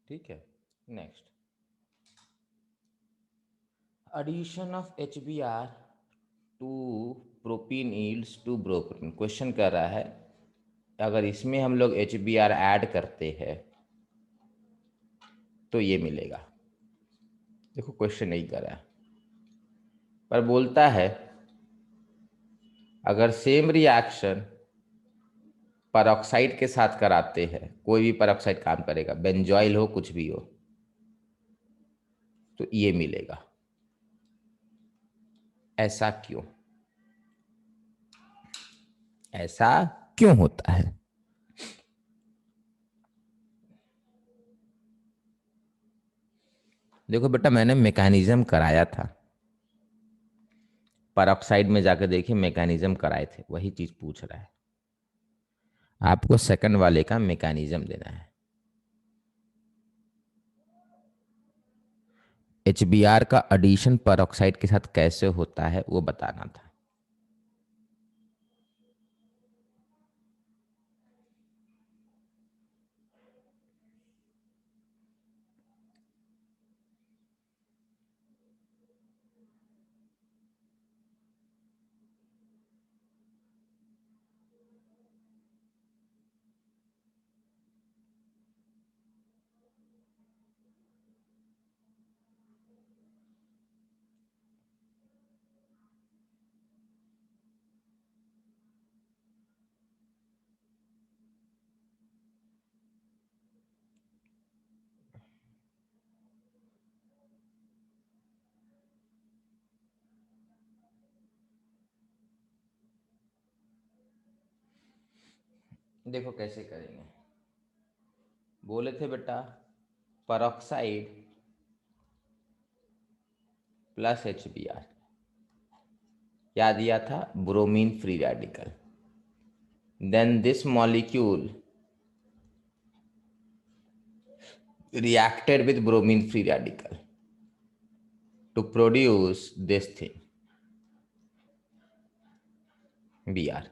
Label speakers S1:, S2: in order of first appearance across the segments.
S1: ठीक है। Next, addition of HBr to propene yields to bromopropene. Question कर रहा है अगर इसमें हम लोग HBr ऐड करते हैं तो ये मिलेगा। देखो क्वेश्चन नहीं कर रहा है पर बोलता है अगर सेम रिएक्शन परऑक्साइड के साथ कराते हैं, कोई भी परऑक्साइड काम करेगा, बेंजॉइल हो कुछ भी हो, तो ये मिलेगा। ऐसा क्यों? ऐसा क्यों होता है? देखो बेटा, मैंने मैकेनिज्म कराया था, परऑक्साइड में जाकर देखिए मैकेनिज्म कराए थे, वही चीज पूछ रहा है। आपको सेकंड वाले का मैकेनिज्म देना है। HBr का एडिशन परऑक्साइड के साथ कैसे होता है वो बताना था। देखो कैसे करेंगे। बोले थे बेटा परऑक्साइड प्लस HBr, क्या दिया था? Bromine free radical. Then this molecule reacted with bromine free radical to produce this thing Br।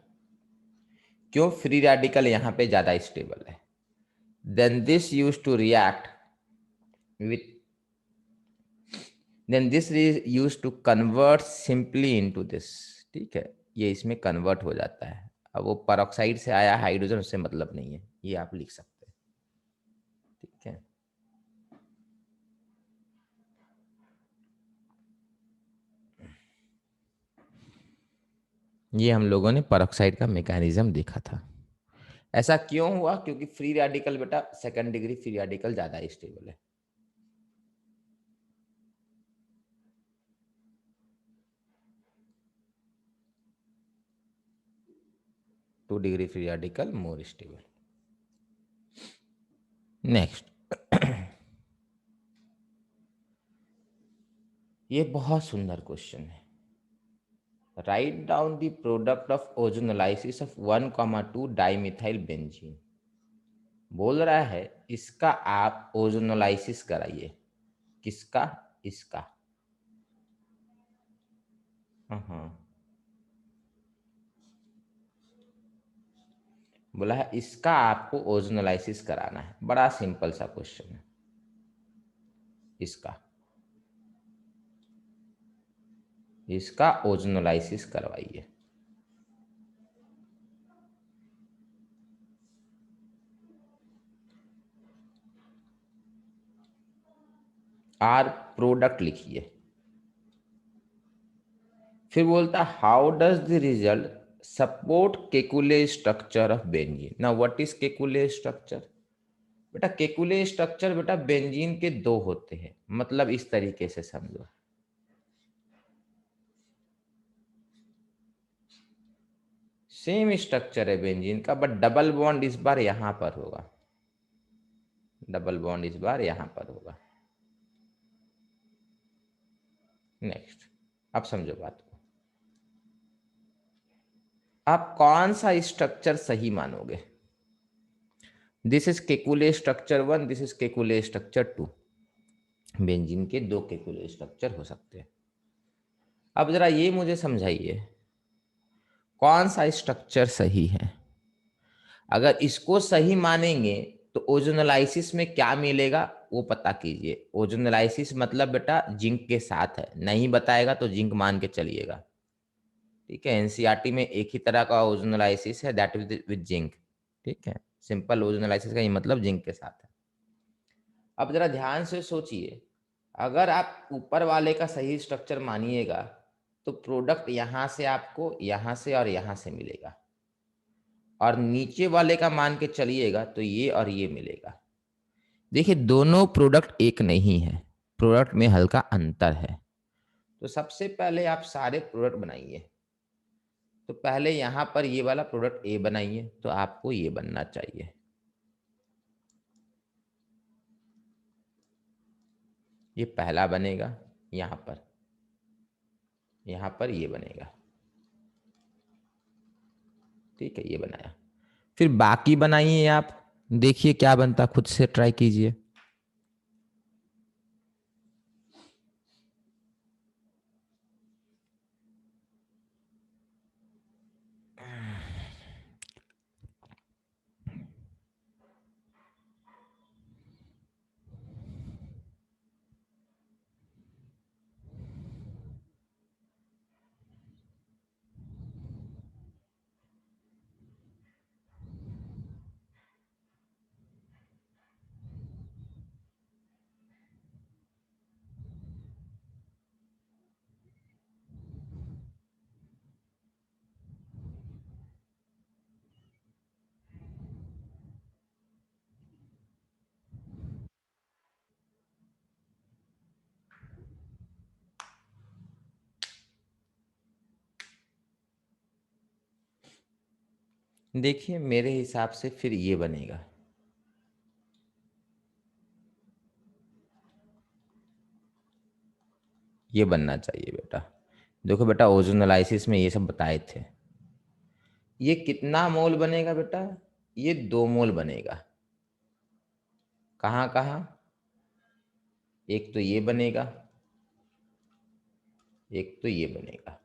S1: क्यों? फ्री रेडिकल यहाँ पे ज्यादा स्टेबल है। Then this use to react with then this is used to convert simply into this। ठीक है, ये इसमें convert हो जाता है। अब वो परऑक्साइड से आया हाइड्रोजन, उससे मतलब नहीं है, ये आप लिख सकते हैं। ठीक है, ये हम लोगों ने परऑक्साइड का मैकेनिज्म देखा था। ऐसा क्यों हुआ? क्योंकि फ्री रेडिकल बेटा सेकंड डिग्री फ्री रेडिकल ज्यादा स्टेबल है। Two degree free radical more stable. Next, ये बहुत सुंदर क्वेश्चन है। Write down the product of ozonolysis of 1,2 dimethyl benzene. बोल रहा है इसका आप ओजोनोलाइसिस कराइए। किसका? इसका। हाँ, बोला है इसका आपको ओजोनोलाइसिस कराना है। बड़ा सिंपल सा क्वेश्चन है। इसका ओजोनोलाइसिस करवाइए। आर प्रोडक्ट लिखिए। फिर बोलता how does the result support Kekule structure of benzene. ना व्हाट इज केकुले स्ट्रक्चर? बेटा केकुले स्ट्रक्चर बेटा बेंजीन के दो होते हैं। मतलब इस तरीके से समझो, सेम स्ट्रक्चर है बेंजीन का, बट डबल बॉन्ड इस बार यहां पर होगा। डबल बॉन्ड इस बार यहां पर होगा। नेक्स्ट, अब समझो बात को। आप कौन सा स्ट्रक्चर सही मानोगे? This is Kekule structure 1, this is Kekule structure 2। Benzene के दो केकुले स्ट्रक्चर हो सकते हैं। अब जरा ये मुझे समझाइए कौन सा स्ट्रक्चर सही है। अगर इसको सही मानेंगे तो ओजोनोलाइसिस में क्या मिलेगा वो पता कीजिए। ओजोनोलाइसिस मतलब बेटा जिंक के साथ है, नहीं बताएगा तो जिंक मान के चलिएगा। ठीक है, एनसीईआरटी में एक ही तरह का ओजोनोलाइसिस है, दैट इज विद जिंक। ठीक है, सिंपल ओजोनोलाइसिस का ये मतलब जिंक के साथ है। अब जरा ध्यान से सोचिए, अगर आप ऊपर वाले का सही स्ट्रक्चर मानिएगा तो प्रोडक्ट यहां से आपको यहां से और यहां से मिलेगा, और नीचे वाले का मान के चलिएगा तो ये और ये मिलेगा। देखिए दोनों प्रोडक्ट एक नहीं है, प्रोडक्ट में हल्का अंतर है। तो सबसे पहले आप सारे प्रोडक्ट बनाइए। तो पहले यहां पर ये वाला प्रोडक्ट ए बनाइए, तो आपको ये बनना चाहिए। ये पहला बनेगा, यहां पर ये बनेगा। ठीक है, ये बनाया। फिर बाकी बनाइए आप, देखिए क्या बनता, खुद से ट्राई कीजिए। देखिए मेरे हिसाब से फिर ये बनेगा। ये बनना चाहिए बेटा। देखो बेटा ओजोनोलाइसिस में ये सब बताए थे। ये कितना मोल बनेगा बेटा? ये 2 मोल बनेगा। कहाँ कहाँ? एक तो ये बनेगा, एक तो ये बनेगा।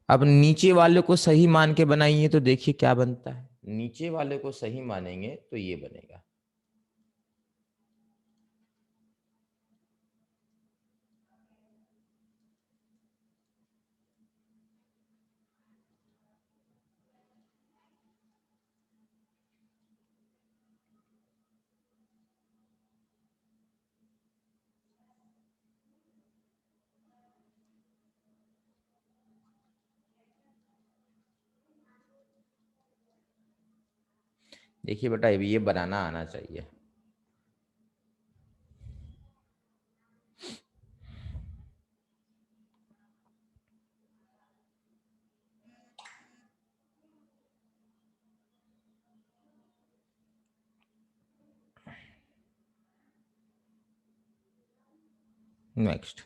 S1: अब नीचे वाले को सही मान के बनाइए तो देखिए क्या बनता है। नीचे वाले को सही मानेंगे तो ये बनेगा। देखिए बेटा ये बनाना आना चाहिए। नेक्स्ट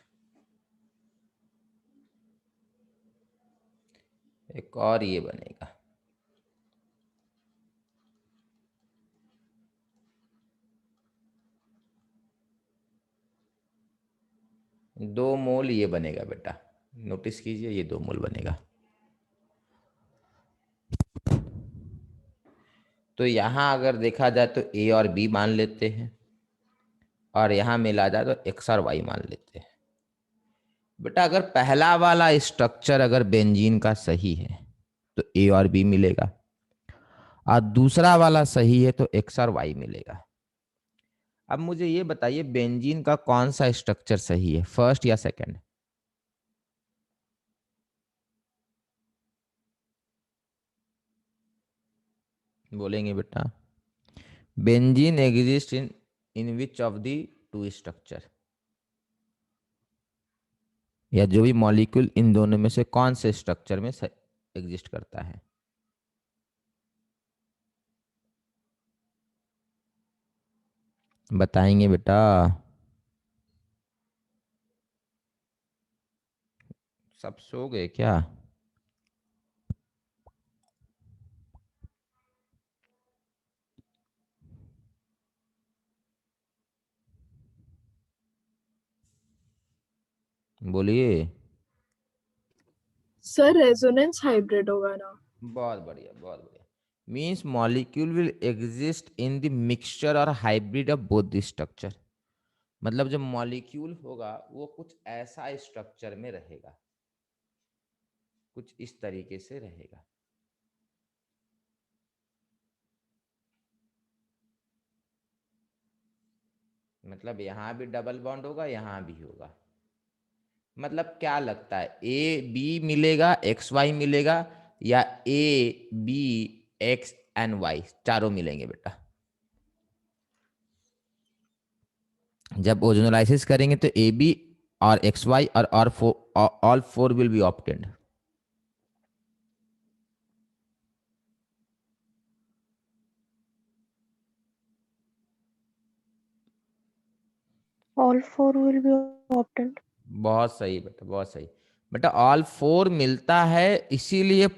S1: एक और ये बनेगा। 2 मोल ये बनेगा बेटा, नोटिस कीजिए ये 2 मोल बनेगा। तो यहां अगर देखा जाए तो ए और बी मान लेते हैं, और यहां मिला जाए तो एक्स और वाई मान लेते हैं। बेटा अगर पहला वाला स्ट्रक्चर अगर बेंजीन का सही है तो ए और बी मिलेगा, और दूसरा वाला सही है तो एक्स और वाई मिलेगा। अब मुझे ये बताइए बेंजीन का कौन सा स्ट्रक्चर सही है, फर्स्ट या सेकंड? बोलेंगे बेटा? Benzene exist in which of the 2 structure, या जो भी मॉलिक्यूल इन दोनों में से कौन से स्ट्रक्चर में एग्जिस्ट करता है? बताएंगे बेटा? सब सो गए क्या? बोलिए।
S2: सर रेजोनेंस हाइब्रिड होगा ना?
S1: बहुत बढ़िया बहुत बढ़िया। Means molecule will exist in the mixture और hybrid of both the structure. मतलब जो मॉलिक्यूल होगा वो कुछ ऐसा स्ट्रक्चर में रहेगा, कुछ इस तरीके से रहेगा। मतलब यहाँ भी डबल बॉन्ड होगा, यहाँ भी होगा। मतलब क्या लगता है, ए बी मिलेगा, एक्स वाई मिलेगा, या A B X and Y चारों मिलेंगे बेटा? जब ओजोनोलाइसिस करेंगे तो ए बी और एक्स वाई और all four will be obtained.
S2: All four will be obtained.
S1: बहुत सही बेटा, बहुत सही बेटा। ऑल फोर मिलता है, इसीलिए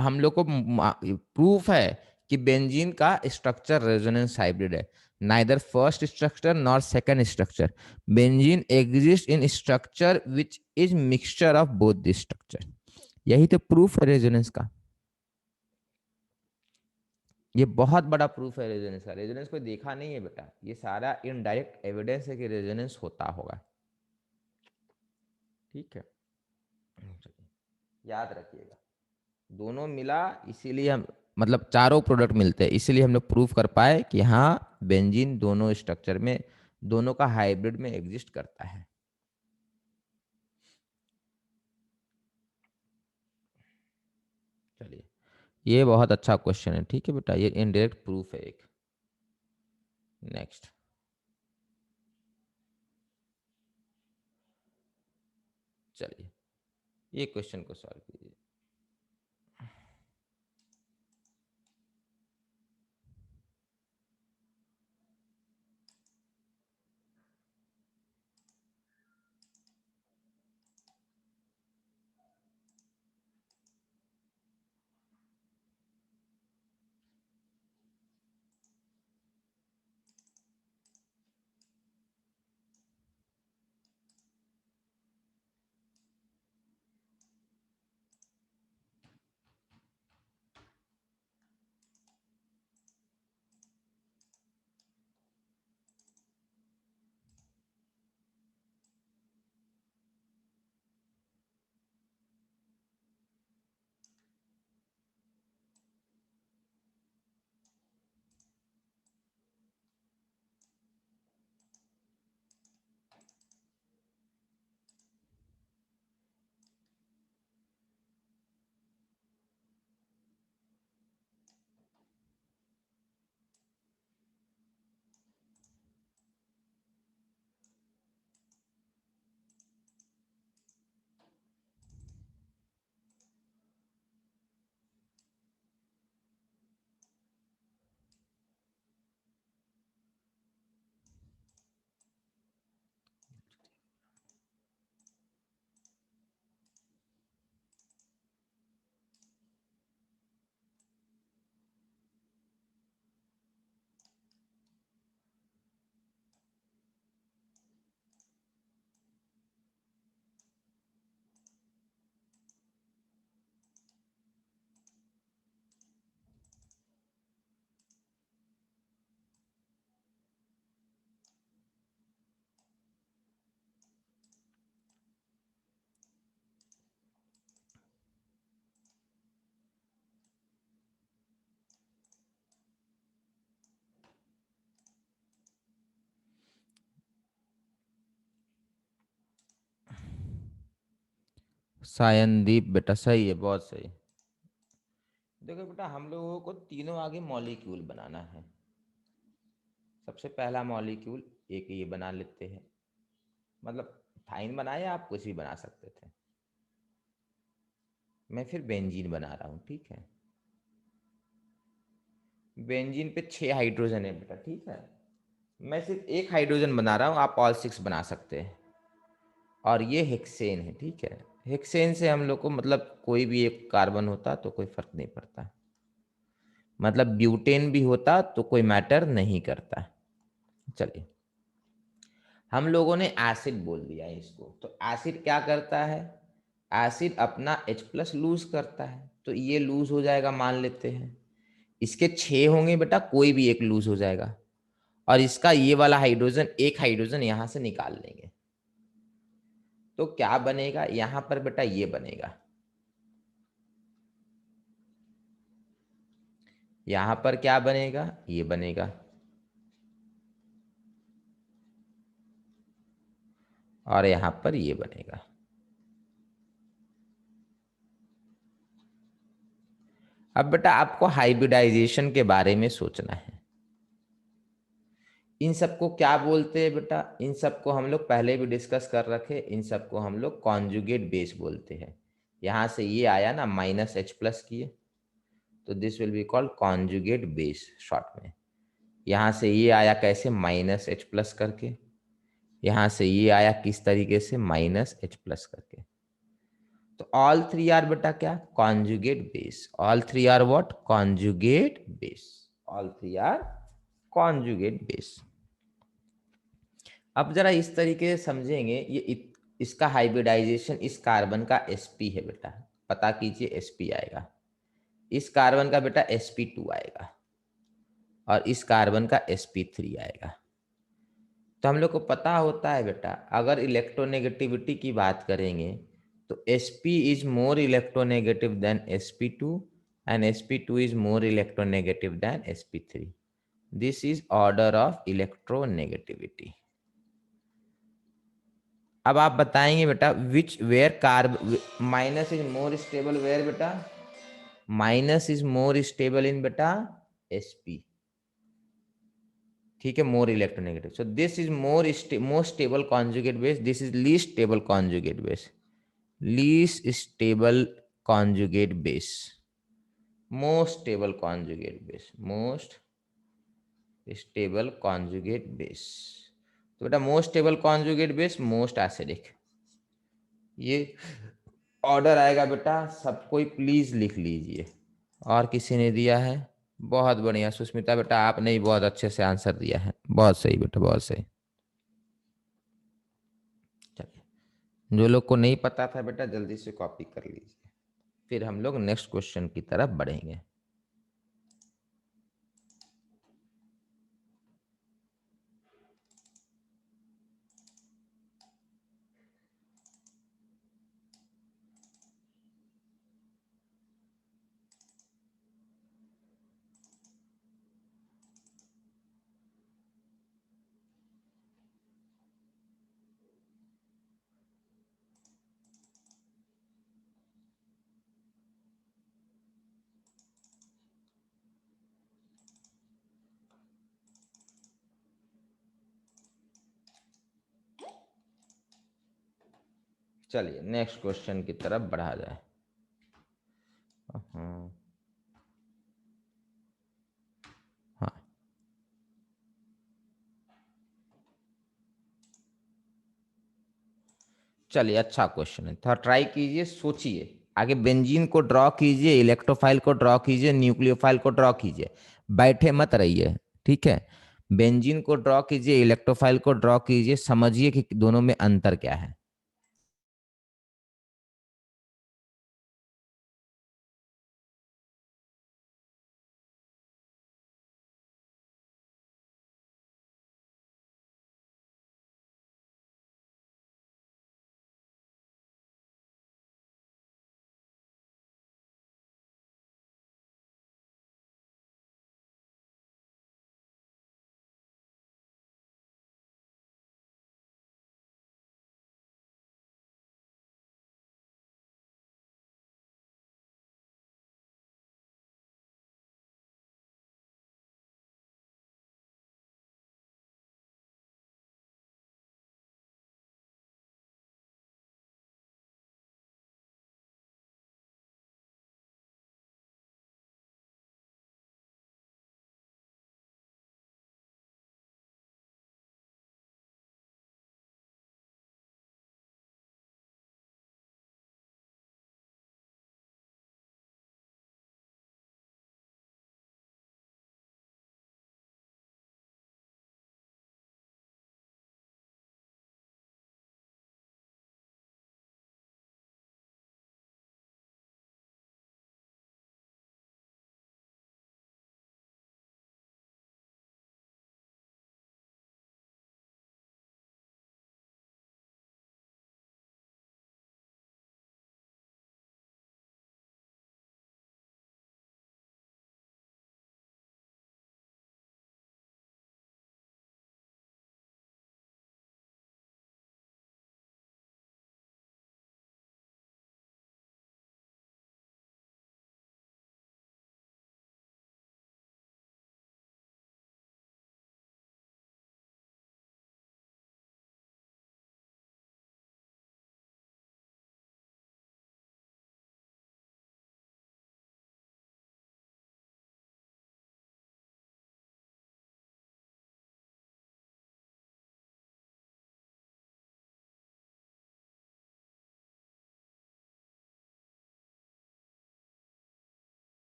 S1: हम लोग को प्रूफ है कि बेंजीन का स्ट्रक्चर रेजोनेंस हाइब्रिड है। Neither first structure nor second structure, benzene exist in structure which is mixture of both the structure. यही तो प्रूफ है रेजोनेंस का। ये बहुत बड़ा प्रूफ है रेजोनेंस का। रेजोनेंस कोई देखा नहीं है बेटा, ये सारा इनडायरेक्ट एविडेंस है कि रेजोनेंस होता होगा। ठीक है, याद रखिएगा, दोनों मिला इसीलिए हम, मतलब चारों प्रोडक्ट मिलते हैं इसीलिए हम लोग प्रूफ कर पाए कि हाँ बेंजीन दोनों स्ट्रक्चर में, दोनों का हाइब्रिड में एग्जिस्ट करता है। चलिए, ये बहुत अच्छा क्वेश्चन है। ठीक है बेटा, ये इनडायरेक्ट प्रूफ है एक। नेक्स्ट, चलिए ये क्वेश्चन को सॉल्व कीजिए। सायनदीप बेटा सही है, बहुत सही। देखो बेटा, हम लोगों को तीनों आगे मॉलिक्यूल बनाना है। सबसे पहला मॉलिक्यूल एक ये बना लेते हैं, मतलब थाइन बनाया, आप कुछ भी बना सकते थे। मैं फिर बेंजीन बना रहा हूँ। ठीक है, बेंजीन पे 6 हाइड्रोजन है बेटा। ठीक है, मैं सिर्फ एक हाइड्रोजन बना रहा हूँ, आप ऑल 6 बना सकते हैं। और ये हेक्सेन है। ठीक है, हेक्सेन से हम लोग को मतलब कोई भी एक कार्बन होता तो कोई फर्क नहीं पड़ता, मतलब ब्यूटेन भी होता तो कोई मैटर नहीं करता। चलिए, हम लोगों ने एसिड बोल दिया है इसको, तो एसिड क्या करता है, एसिड अपना H+ लूज करता है, तो ये लूज हो जाएगा मान लेते हैं। इसके 6 होंगे बेटा, कोई भी एक लूज हो जाएगा, और इसका ये वाला हाइड्रोजन, एक हाइड्रोजन यहां से निकाल लेंगे, तो क्या बनेगा यहां पर बेटा, ये बनेगा, यहां पर क्या बनेगा, ये बनेगा, और यहां पर ये बनेगा। अब बेटा आपको हाइब्रिडाइजेशन के बारे में सोचना है। इन सबको क्या बोलते हैं बेटा, इन सबको हम लोग पहले भी डिस्कस कर रखे, इन सबको हम लोग कॉन्जुगेट बेस बोलते हैं। यहां से ये आया ना -H+ किए, तो this will be called conjugate base short में। यहां से ये आया कैसे, -H+ करके, यहां से ये आया किस तरीके से, -H+ करके। तो ऑल थ्री आर बेटा क्या, conjugate base, all three are what, conjugate base, all three are conjugate base. अब जरा इस तरीके से समझेंगे, इसका हाइब्रिडाइजेशन इस कार्बन का sp है बेटा, पता कीजिए sp आएगा, इस कार्बन का बेटा sp2 आएगा, और इस कार्बन का sp3 आएगा। तो हम लोग को पता होता है बेटा, अगर इलेक्ट्रोनेगेटिविटी की बात करेंगे तो sp is more electronegative than sp2 and sp2 is more electronegative than sp3। This is order of electronegativity. अब आप बताएंगे बेटा which where carb minus is more stable where बेटा, minus is more stable in बेटा sp, ठीक है, more electronegative. So this is more stable conjugate base, this is least stable conjugate base, least stable conjugate base, most stable conjugate base, most stable conjugate base. तो बेटा most stable conjugate base, most acidic, ये order आएगा बेटा। सब कोई please लिख लीजिए। और किसी ने दिया है, बहुत बढ़िया सुष्मिता बेटा, आपने ही बहुत अच्छे से आंसर दिया है, बहुत सही बेटा, बहुत सही। चलिए, जो लोग को नहीं पता था बेटा जल्दी से कॉपी कर लीजिए, फिर हम लोग नेक्स्ट क्वेश्चन की तरफ बढ़ेंगे। चलिए नेक्स्ट क्वेश्चन की तरफ बढ़ा जाए। हाँ, चलिए अच्छा क्वेश्चन है, थोड़ा ट्राई कीजिए, सोचिए। आगे बेंजीन को ड्रॉ कीजिए, इलेक्ट्रोफाइल को ड्रॉ कीजिए, न्यूक्लियोफाइल को ड्रॉ कीजिए, बैठे मत रहिए, ठीक है। बेंजीन को ड्रॉ कीजिए, इलेक्ट्रोफाइल को ड्रॉ कीजिए, समझिए कि दोनों में अंतर क्या है।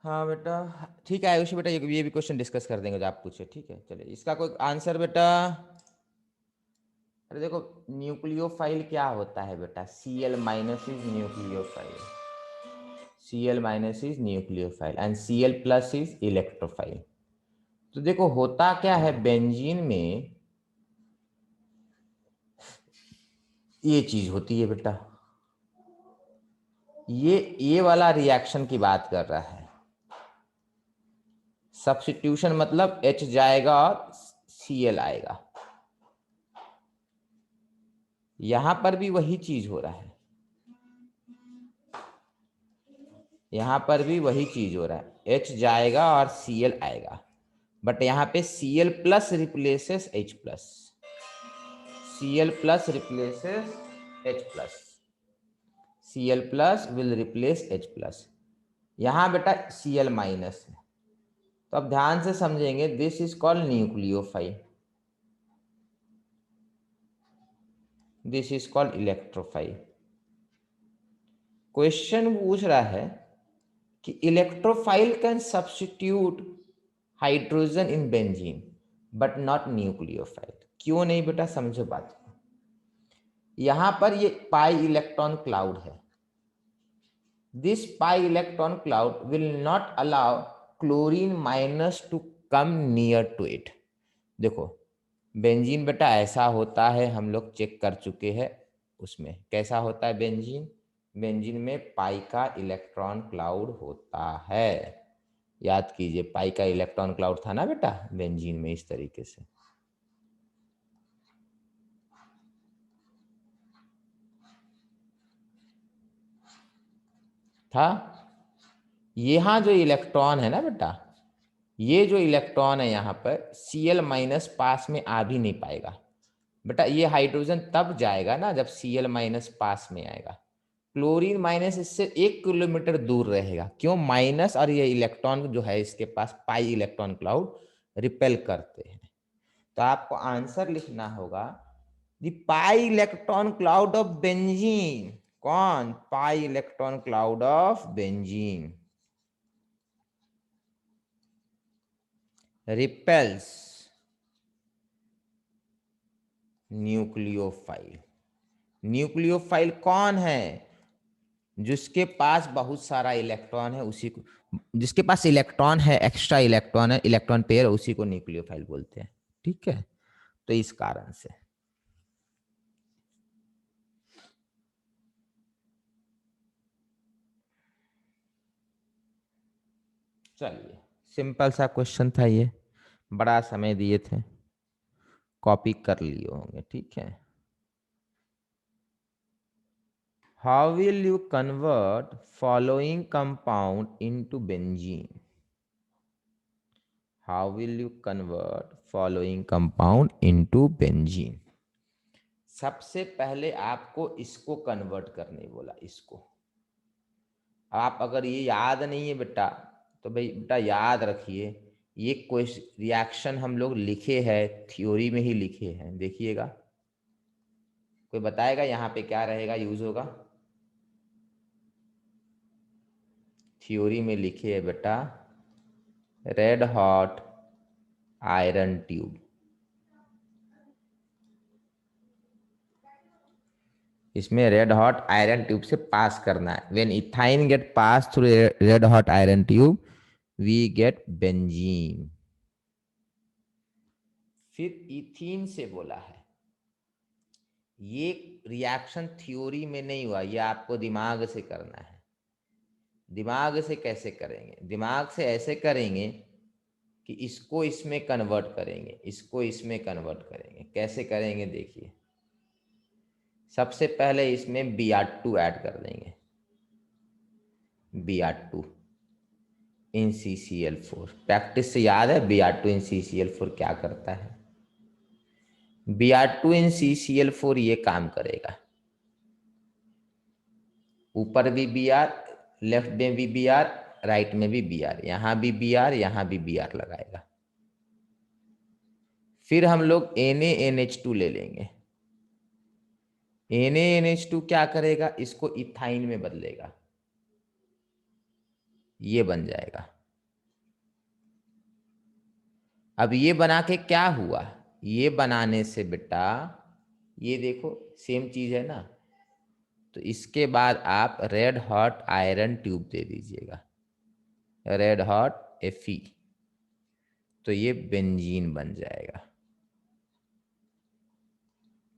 S1: हाँ बेटा, ठीक है आयुषी बेटा, ये भी क्वेश्चन डिस्कस कर देंगे जो आप पूछे, ठीक है। चलिए इसका कोई आंसर बेटा। अरे देखो, न्यूक्लियोफाइल क्या होता है बेटा? Cl minus is nucleophile, Cl minus is nucleophile and Cl plus is electrophile. तो देखो होता क्या है बेंजीन में, ये चीज होती है बेटा, ये वाला रिएक्शन की बात कर रहा है। सब्स्टिट्यूशन मतलब H जाएगा और Cl आएगा। यहां पर भी वही चीज हो रहा है, यहां पर भी वही चीज हो रहा है, H जाएगा और Cl आएगा, बट यहाँ पे Cl plus replaces H plus, Cl plus replaces H plus, Cl plus will replace H plus. यहाँ बेटा Cl माइनस है, तो अब ध्यान से समझेंगे, this is called nucleophile, this is called electrophile. Question पूछ रहा है कि electrophile can substitute hydrogen in benzene but not nucleophile. क्यों नहीं बेटा, समझो बात को। यहां पर ये पाई इलेक्ट्रॉन क्लाउड है, this pi electron cloud will not allow chlorine minus to come near to it. देखो बेंजीन बेटा ऐसा होता है, हम लोग चेक कर चुके हैं, उसमें कैसा होता है बेंजीन, बेंजीन में पाई का इलेक्ट्रॉन क्लाउड होता है। याद कीजिए, पाई का इलेक्ट्रॉन क्लाउड था ना बेटा बेंजीन में, इस तरीके से था। यहाँ जो इलेक्ट्रॉन है ना बेटा, ये जो इलेक्ट्रॉन है यहाँ पर Cl माइनस पास में आ भी नहीं पाएगा बेटा। ये हाइड्रोजन तब जाएगा ना जब Cl माइनस पास में आएगा। क्लोरीन माइनस इससे 1 किलोमीटर दूर रहेगा, क्यों? माइनस और ये इलेक्ट्रॉन जो है इसके पास पाई इलेक्ट्रॉन क्लाउड रिपेल करते हैं। तो आपको आंसर लिखना होगा the pi electron cloud of benzene. कौन? Pi electron cloud of benzene repels nucleophile. Nucleophile कौन है? जिसके पास बहुत सारा इलेक्ट्रॉन है, उसी को, जिसके पास इलेक्ट्रॉन है, एक्स्ट्रा इलेक्ट्रॉन है, इलेक्ट्रॉन पेयर, उसी को न्यूक्लियोफाइल बोलते हैं, ठीक है। तो इस कारण से चलिए, सिंपल सा क्वेश्चन था ये, बड़ा समय दिए थे, कॉपी कर लिए होंगे, ठीक है। How will you convert following compound into benzene? How will you convert following compound into benzene? सबसे पहले आपको इसको कन्वर्ट करने बोला, इसको। आप अगर ये याद नहीं है बेटा, तो भाई बेटा याद रखिए, ये कोई रिएक्शन हम लोग लिखे हैं, थ्योरी में ही लिखे हैं, देखिएगा। कोई बताएगा यहाँ पे क्या रहेगा, यूज होगा? थ्योरी में लिखे है बेटा, रेड हॉट आयरन ट्यूब। इसमें रेड हॉट आयरन ट्यूब से पास करना है। When ethyne get pass through red hot iron tube we get benzene. फिर इथीन से बोला है, ये रिएक्शन थ्योरी में नहीं हुआ, ये आपको दिमाग से करना है। दिमाग से कैसे करेंगे? दिमाग से ऐसे करेंगे कि इसको इसमें कन्वर्ट करेंगे, इसको इसमें कन्वर्ट करेंगे। कैसे करेंगे देखिए, सबसे पहले इसमें Br2 ऐड कर देंगे, Br2 इन CCl4। प्रैक्टिस से याद है Br2 इन CCl4 क्या करता है? Br2 इन CCl4 ये काम करेगा, ऊपर भी Br, लेफ्ट में भी Br, राइट में भी Br, यहां भी Br, यहां भी Br लगाएगा। फिर हम लोग NaNH2 ले लेंगे। NaNH2 क्या करेगा? इसको इथाइन में बदलेगा, ये बन जाएगा। अब ये बना के क्या हुआ, ये बनाने से बेटा ये देखो सेम चीज है ना, तो इसके बाद आप रेड हॉट आयरन ट्यूब दे दीजिएगा, रेड हॉट Fe, तो ये बेंजीन बन जाएगा,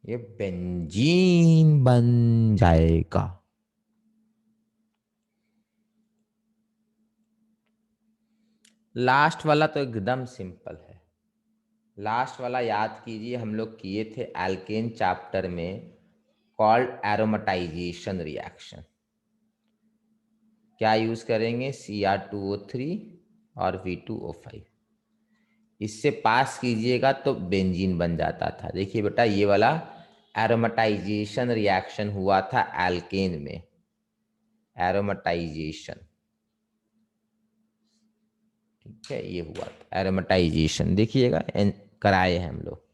S1: ये बेंजीन बन जाएगा। लास्ट वाला तो एकदम सिंपल है, लास्ट वाला याद कीजिए, हम लोग किए थे एल्केन चैप्टर में, कॉल्ड एरोमेटाइजेशन रिएक्शन। क्या यूज करेंगे, Cr2O3 और V2O5, इससे पास कीजिएगा तो बेंजीन बन जाता था। देखिए बेटा ये वाला एरोमेटाइजेशन रिएक्शन हुआ था एल्केन में, एरोमेटाइजेशन, ठीक है, ये हुआ था एरोमेटाइजेशन, देखिएगा कराए हैं हम लोग,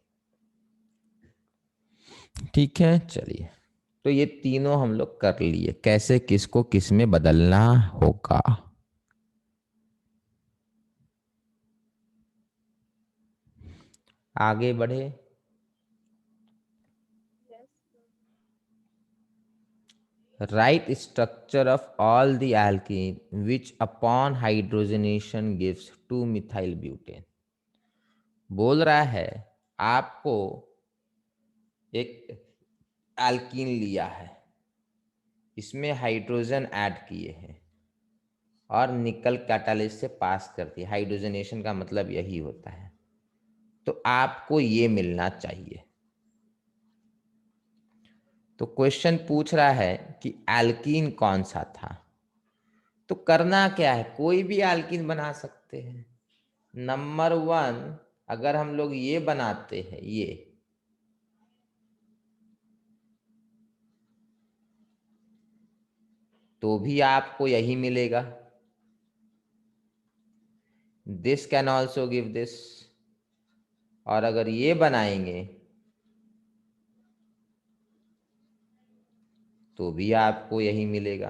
S1: ठीक है। चलिए, तो ये तीनों हम लोग कर लिए, कैसे किसको किस में बदलना होगा। आगे बढ़े, right structure of all the alkene which upon hydrogenation gives 2-methyl butane। बोल रहा है आपको एक एल्कीन लिया है, इसमें हाइड्रोजन ऐड किए हैं और निकल कैटालिस्ट से पास कर दिया, हाइड्रोजनेशन का मतलब यही होता है, तो आपको ये मिलना चाहिए। तो क्वेश्चन पूछ रहा है कि एल्कीन कौन सा था, तो करना क्या है, कोई भी एल्कीन बना सकते हैं। नंबर 1, अगर हम लोग ये बनाते हैं ये, तो भी आपको यही मिलेगा, this can also give this, और अगर ये बनाएंगे तो भी आपको यही मिलेगा,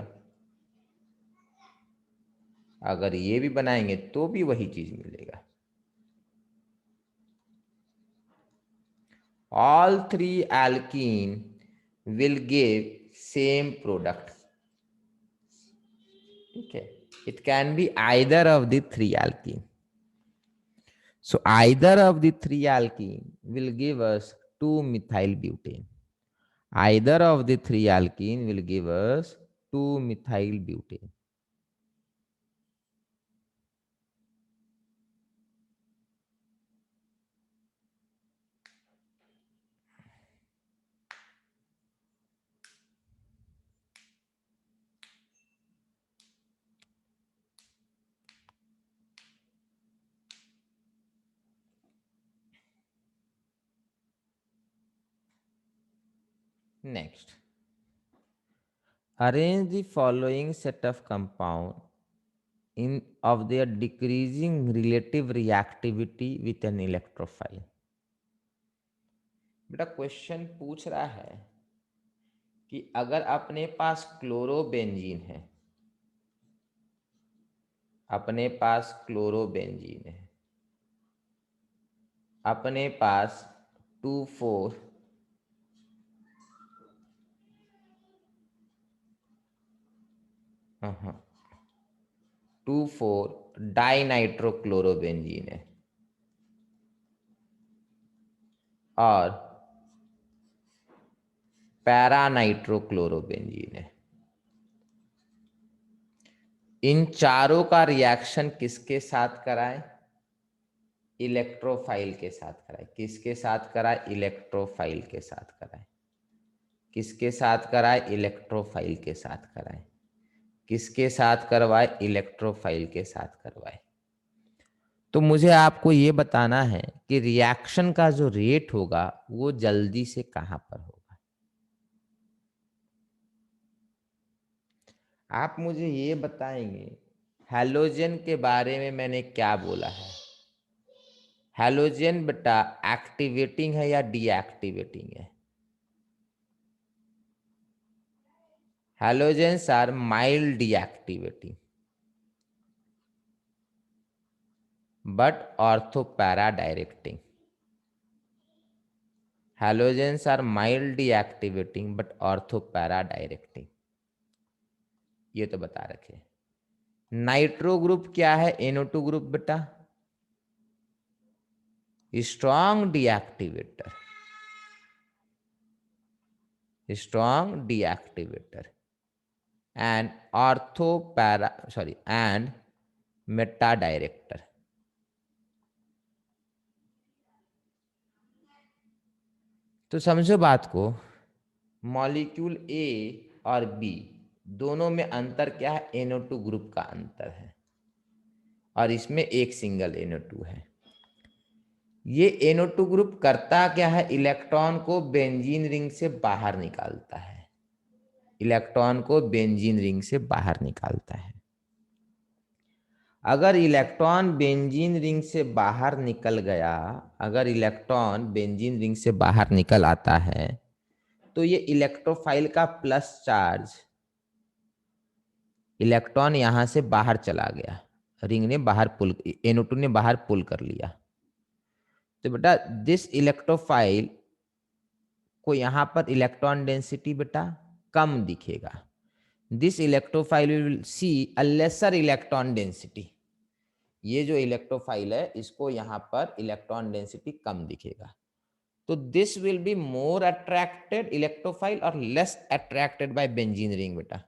S1: अगर ये भी बनाएंगे तो भी वही चीज मिलेगा। All 3 alkene will give same product, ठीक है, it can be either of the 3 alkene, so either of the 3 alkene will give us 2-methyl butane, either of the 3 alkene will give us 2-methyl butane। Next, arrange the following set of compound in of their decreasing relative reactivity with an electrophile। बेटा question पूछ रहा है कि अगर अपने पास chlorobenzene है, अपने पास chlorobenzene है, अपने पास 2,4 डाइनाइट्रोक्लोरोबेंजीन है और पैरानाइट्रोक्लोरोबेंजीन है, इन चारों का रिएक्शन किसके साथ कराएं, इलेक्ट्रोफाइल के साथ कराएं, किसके साथ कराएं, इलेक्ट्रोफाइल के साथ कराएं, किसके साथ कराएं, इलेक्ट्रोफाइल के साथ कराएं, किसके साथ करवाए, इलेक्ट्रोफाइल के साथ करवाए। तो मुझे आपको ये बताना है कि रिएक्शन का जो रेट होगा वो जल्दी से कहां पर होगा। आप मुझे ये बताएंगे हैलोजन के बारे में मैंने क्या बोला है, हैलोजन बेटा एक्टिवेटिंग है या डीएक्टिवेटिंग है, halogens are mild deactivating, but orthopara directing. Halogens are mild deactivating but orthopara directing. ये तो बता रखे। नाइट्रो ग्रुप क्या है? NO2 ग्रुप बेटा, strong deactivator, strong deactivator and and meta director. तो समझो बात को, मॉलिक्यूल ए और बी दोनों में अंतर क्या है? NO2 ग्रुप का अंतर है और इसमें एक सिंगल NO2 है। ये NO2 ग्रुप करता क्या है? इलेक्ट्रॉन को बेंजीन रिंग से बाहर निकालता है, इलेक्ट्रॉन को बेंजीन रिंग से बाहर निकालता है। अगर इलेक्ट्रॉन बेंजीन रिंग से बाहर निकल गया, अगर इलेक्ट्रॉन बेंजीन रिंग से बाहर निकल आता है तो ये इलेक्ट्रोफाइल का प्लस चार्ज, इलेक्ट्रॉन यहां से बाहर चला गया, रिंग ने बाहर पुल, NO2 ने बाहर पुल कर लिया। तो बेटा दिस इलेक्ट्रोफाइल को यहां पर इलेक्ट्रॉन डेंसिटी बेटा कम दिखेगा। This electrophile will see a lesser electron density. ये जो इलेक्ट्रोफाइल है इसको यहां पर इलेक्ट्रॉन डेंसिटी कम दिखेगा। तो this will be more attracted electrophile और less attracted by benzene ring बेटा।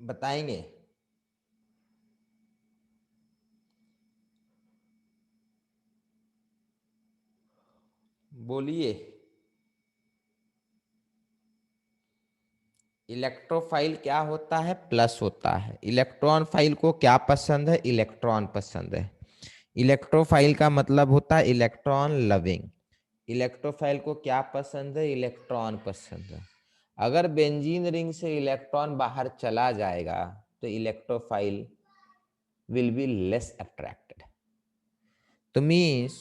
S1: बताएंगे? बोलिए। इलेक्ट्रोफाइल क्या होता है? प्लस होता है। इलेक्ट्रॉन फाइल को क्या पसंद है? इलेक्ट्रॉन पसंद है। इलेक्ट्रोफाइल का मतलब होता है इलेक्ट्रॉन लविंग। इलेक्ट्रोफाइल को क्या पसंद है? इलेक्ट्रॉन पसंद है। अगर बेंजीन रिंग से इलेक्ट्रॉन बाहर चला जाएगा तो electrophile will be less attracted. तो मीन्स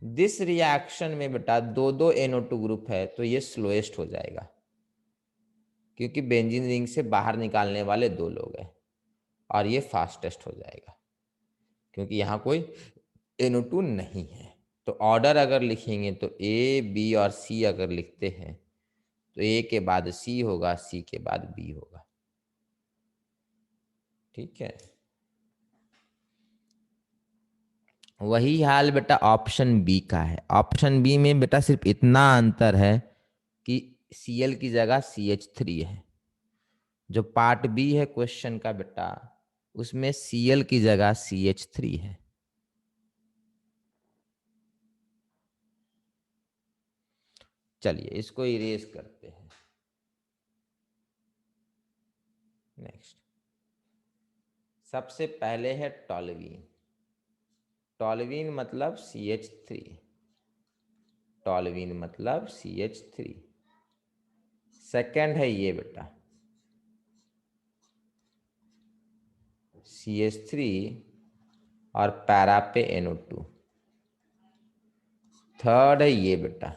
S1: दिस रिएक्शन में बेटा दो दो NO2 ग्रुप है तो ये स्लोएस्ट हो जाएगा, क्योंकि बेंजीन रिंग से बाहर निकालने वाले दो लोग हैं, और ये फास्टेस्ट हो जाएगा क्योंकि यहाँ कोई NO2 नहीं है। तो ऑर्डर अगर लिखेंगे तो A, B और C अगर लिखते हैं तो A के बाद C होगा, C के बाद B होगा। ठीक है, वही हाल बेटा ऑप्शन बी का है। ऑप्शन बी में बेटा सिर्फ इतना अंतर है कि Cl की जगह CH3 है। जो पार्ट बी है क्वेश्चन का बेटा, उसमें Cl की जगह CH3 है। चलिए इसको इरेज करते हैं। नेक्स्ट, सबसे पहले है टॉलवीन। टॉलवीन मतलब CH3, टॉलवीन मतलब CH3। सेकंड है ये बेटा CH3 और पैरा पे NO2। थर्ड है ये बेटा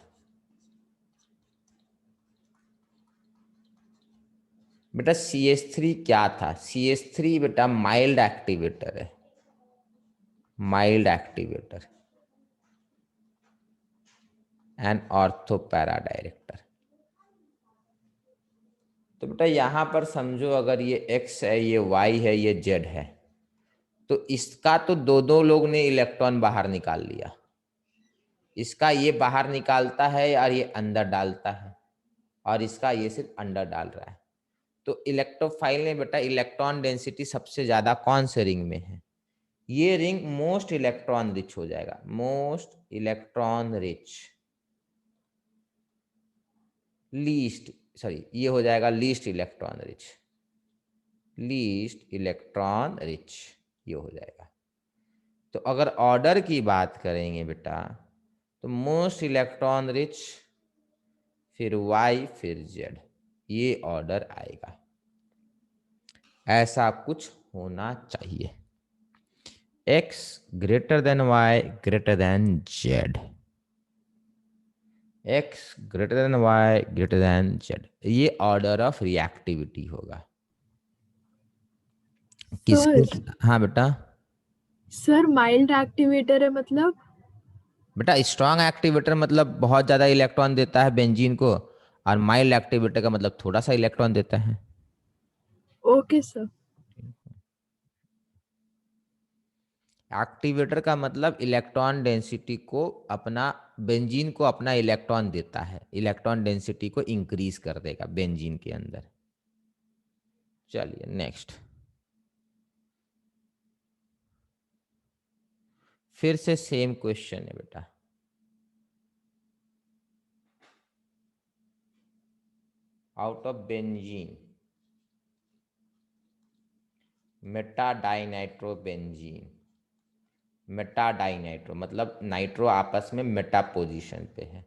S1: CH3 क्या था? CH3 बेटा माइल्ड एक्टिवेटर है, mild activator and ortho para director. तो बेटा यहां पर समझो अगर ये X है, ये Y है, ये Z है, तो इसका तो दो दो लोग ने इलेक्ट्रॉन बाहर निकाल लिया। इसका ये बाहर निकालता है और ये अंदर डालता है, और इसका ये सिर्फ अंदर डाल रहा है। तो इलेक्ट्रोफाइल ने बेटा इलेक्ट्रॉन डेंसिटी सबसे ज्यादा कौन से रिंग में है? ये रिंग मोस्ट इलेक्ट्रॉन रिच हो जाएगा, most electron rich. Least, sorry ये हो जाएगा least electron rich, least electron rich ये हो जाएगा। तो अगर ऑर्डर की बात करेंगे बेटा तो मोस्ट इलेक्ट्रॉन रिच, फिर Y, फिर Z, ये ऑर्डर आएगा। ऐसा कुछ होना चाहिए, X greater than Y greater than Z। X greater than Y greater than Z, ये ऑर्डर ऑफ रिएक्टिविटी होगा किसके।
S3: सर
S1: हाँ बेटा,
S3: सर माइल्ड एक्टिवेटर है मतलब?
S1: बेटा स्ट्रॉन्ग एक्टिवेटर मतलब बहुत ज्यादा इलेक्ट्रॉन देता है बेंजीन को, और माइल्ड एक्टिवेटर का मतलब थोड़ा सा इलेक्ट्रॉन देता है।
S3: Okay sir.
S1: एक्टिवेटर का मतलब इलेक्ट्रॉन डेंसिटी को अपना, बेंजीन को अपना इलेक्ट्रॉन देता है, इलेक्ट्रॉन डेंसिटी को इंक्रीज कर देगा बेंजीन के अंदर। चलिए नेक्स्ट, फिर से सेम क्वेश्चन है बेटा। Out of benzene Meta dinitro benzene, Meta dinitro मतलब नाइट्रो आपस में मेटा पोजीशन पे है,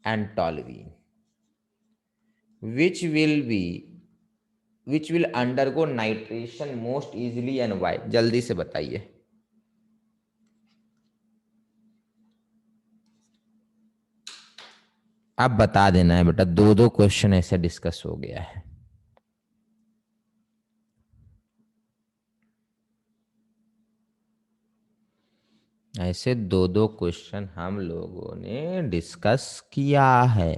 S1: and toluene which will undergo nitration most easily and why, जल्दी से बताइए। आप बता देना है बेटा, दो दो क्वेश्चन ऐसे डिस्कस हो गया है। ऐसे दो दो क्वेश्चन हम लोगों ने डिस्कस किया है।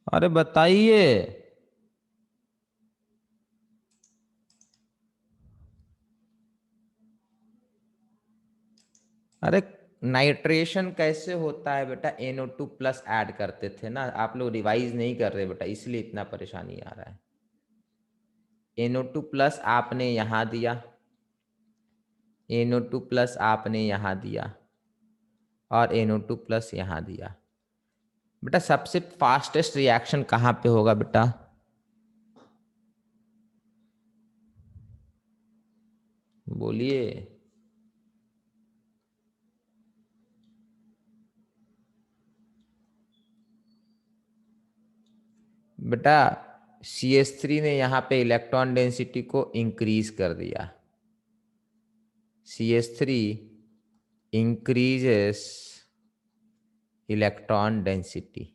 S1: अरे बताइए। अरे नाइट्रेशन कैसे होता है बेटा, NO2 प्लस ऐड करते थे ना, आप लोग रिवाइज नहीं कर रहे बेटा, इसलिए इतना परेशानी आ रहा है। NO2 प्लस आपने यहां दिया, NO2 प्लस आपने यहां दिया, और NO2 प्लस यहां दिया। बेटा सबसे फास्टेस्ट रिएक्शन कहां पे होगा बेटा? बोलिए। बेटा CH3 ने यहाँ पे इलेक्ट्रॉन डेंसिटी को इंक्रीज कर दिया, CH3 increases electron density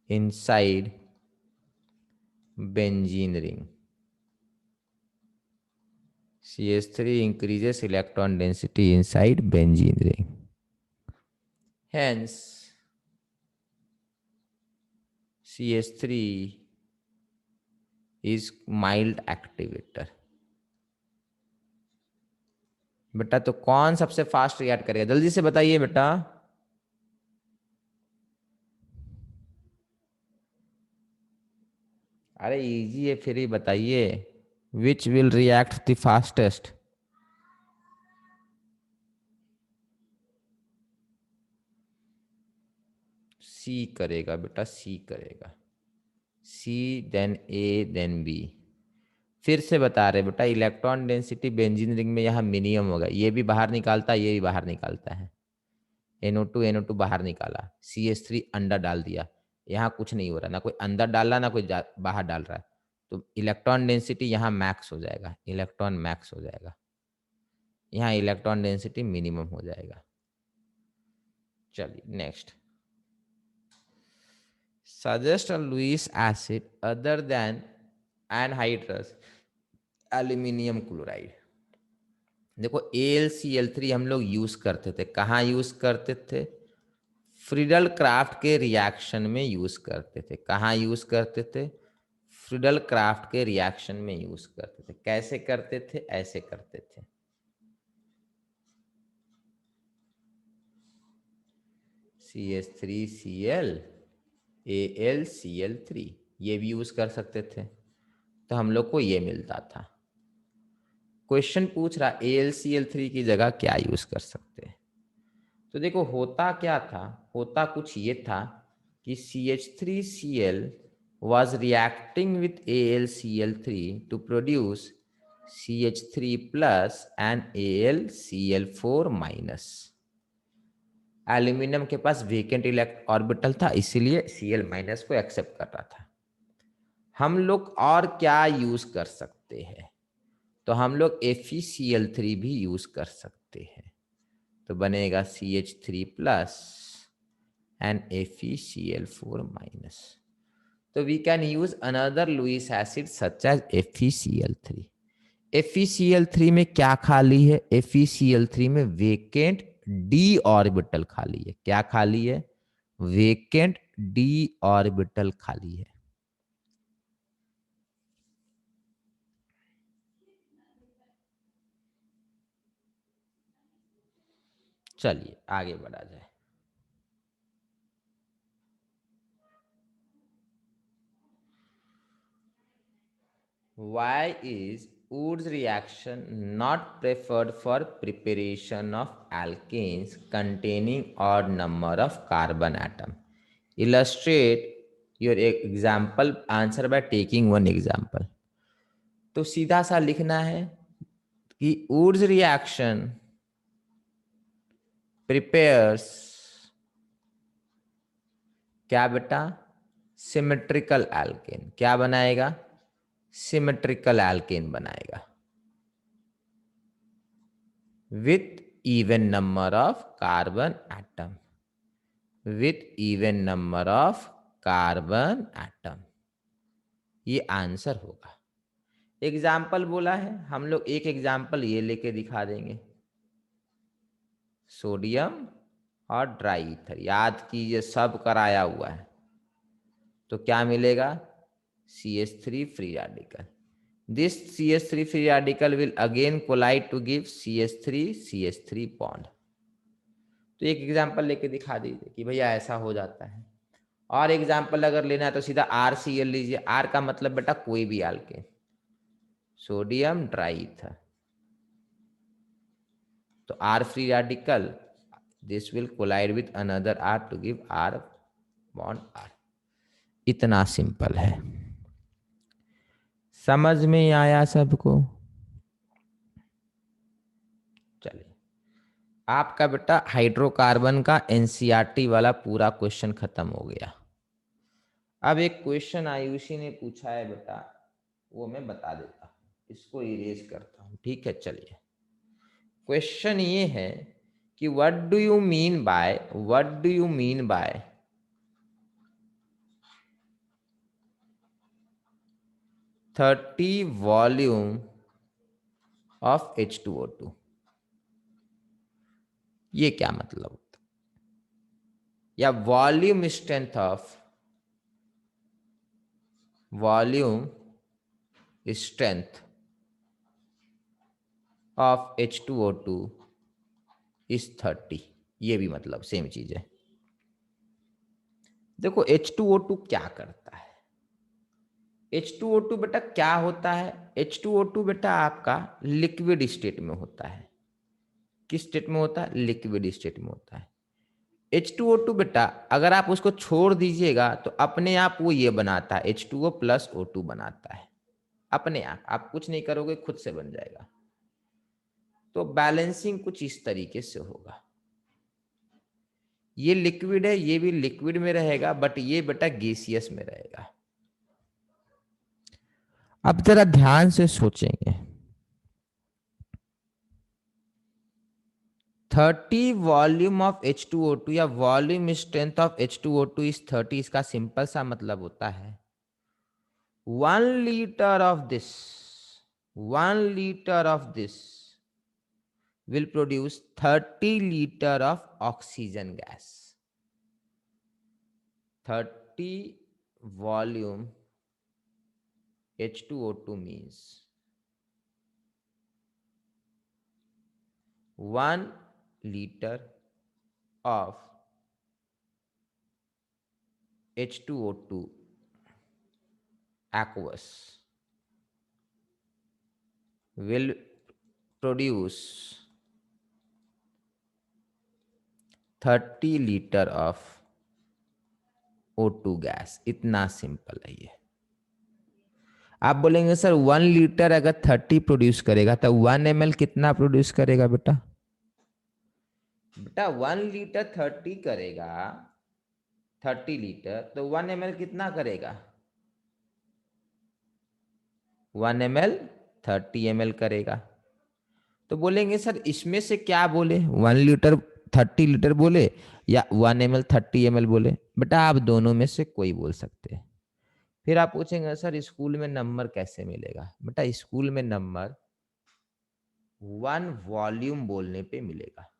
S1: inside benzene ring, CH3 increases electron density inside benzene ring. Hence, CH3 is mild activator. बेटा तो कौन सबसे फास्ट रिएक्ट करेगा, जल्दी से बताइए बेटा। अरे इजी है, फिर ही बताइए। Which will react the fastest? C करेगा बेटा, सी करेगा, C then A then B. फिर से बता रहे बेटा, इलेक्ट्रॉन डेंसिटी बेंजीन रिंग में यहाँ मिनिमम होगा, ये भी बाहर निकालता है, ये भी बाहर निकालता है। NO2 बाहर निकाला, CH3 अंदर डाल दिया, यहाँ कुछ नहीं हो रहा, ना कोई अंदर डाल रहा ना कोई बाहर डाल रहा है, तो इलेक्ट्रॉन डेंसिटी यहाँ मैक्स हो जाएगा, इलेक्ट्रॉन मैक्स हो जाएगा, यहाँ इलेक्ट्रॉन डेंसिटी मिनिमम हो जाएगा। चलिए next, suggest Lewis acid other than anhydrous aluminium chloride. देखो AlCl3 हम लोग यूज करते थे, कहाँ यूज करते थे? फ्रीडल क्राफ्ट के रिएक्शन में यूज करते थे। कहाँ यूज करते थे? फ्रीडल क्राफ्ट के रिएक्शन में यूज करते थे। कैसे करते थे? ऐसे करते थे, CH3Cl AlCl3, ये भी यूज कर सकते थे, तो हम लोग को ये मिलता था। क्वेश्चन पूछ रहा AlCl3 की जगह क्या यूज कर सकते हैं, तो देखो होता क्या था, होता कुछ ये था कि CH3Cl was reacting with AlCl3 to produce CH3 plus and AlCl4 minus. Aluminium के पास वेकेंट इलेक्ट्रॉन ऑर्बिटल था, इसीलिए Cl माइनस को एक्सेप्ट कर रहा था। हम लोग और क्या यूज कर सकते हैं? तो हम लोग FeCl3 भी यूज कर सकते हैं। तो बनेगा CH3 plus and FeCl4 minus. तो we can use another Lewis acid such as FeCl3। FeCl3 में क्या खाली है? FeCl3 में वेकेंट d ऑर्बिटल खाली है। क्या खाली है? वेकेंट d ऑर्बिटल खाली है। चलिए आगे बढ़ा जाए। Why is Wood's reaction not preferred for preparation of alkanes containing odd number of carbon atom? Illustrate your example answer by taking one example. तो सीधा सा लिखना है कि Wood's reaction prepares क्या बेटा? Symmetrical alkane. क्या बनाएगा? सिमेट्रिकल एल्केन बनाएगा with even number of carbon atom, with even number of carbon atom। ये आंसर होगा। एग्जाम्पल बोला है, हम लोग एक एग्जाम्पल ये लेके दिखा देंगे। सोडियम और ड्राई ईथर, याद कीजिए सब कराया हुआ है। तो क्या मिलेगा? CH3 free radical. This CH3 free radical will again collide to give CH3 bond। तो एक एग्जाम्पल लेके दिखा दीजिए कि भैया ऐसा हो जाता है। और एग्जाम्पल अगर लेना है तो सीधा RCl लीजिए। R का मतलब बेटा कोई भी एल्केन, सोडियम ड्राई ईथर। तो R free radical, this will collide with another R to give R bond R। इतना सिंपल है। समझ में आया सबको? चलिए, आपका बेटा हाइड्रोकार्बन का NCERT वाला पूरा क्वेश्चन खत्म हो गया। अब एक क्वेश्चन आयुषी ने पूछा है बेटा, वो मैं बता देता हूँ, इसको इरेज करता हूँ। ठीक है, चलिए। क्वेश्चन ये है कि what do you mean by 30 volume of H2O2? ये क्या मतलब होता है? या volume strength of H2O2 is 30। ये भी मतलब सेम चीज है। देखो H2O2 क्या करता है? H2O2 बेटा क्या होता है? H2O2 बेटा आपका लिक्विड स्टेट में होता है। किस स्टेट में होता है? लिक्विड स्टेट में होता है। H2O2 बेटा अगर आप उसको छोड़ दीजिएगा तो अपने आप वो ये बनाता है, H2O प्लस O2 बनाता है अपने आप कुछ नहीं करोगे, खुद से बन जाएगा। तो बैलेंसिंग कुछ इस तरीके से होगा। ये लिक्विड है, ये भी लिक्विड में रहेगा, बट ये बेटा गैसियस में रहेगा। अब जरा ध्यान से सोचेंगे। 30 वॉल्यूम ऑफ H2O2 या volume strength of H2O2 is 30। इसका सिंपल सा मतलब होता है 1 litre of this will produce 30 liter of oxygen gas। 30 volume H2O2 means 1 liter of H2O2 aqueous will produce 30 liter of O2 gas. इतना simple है ये। आप बोलेंगे सर 1 लीटर अगर 30 प्रोड्यूस करेगा तो 1 ml कितना प्रोड्यूस करेगा बेटा? बेटा 1 लीटर 30 करेगा, 30 लीटर, तो 1 ml कितना करेगा? 1 ml 30 ml करेगा। तो बोलेंगे सर इसमें से क्या बोले, 1 लीटर 30 लीटर बोले या 1 ml 30 ml बोले? बेटा आप दोनों में से कोई बोल सकते हैं। फिर आप पूछेंगे सर स्कूल में नंबर कैसे मिलेगा? बेटा स्कूल में नंबर 1 वॉल्यूम बोलने पे मिलेगा।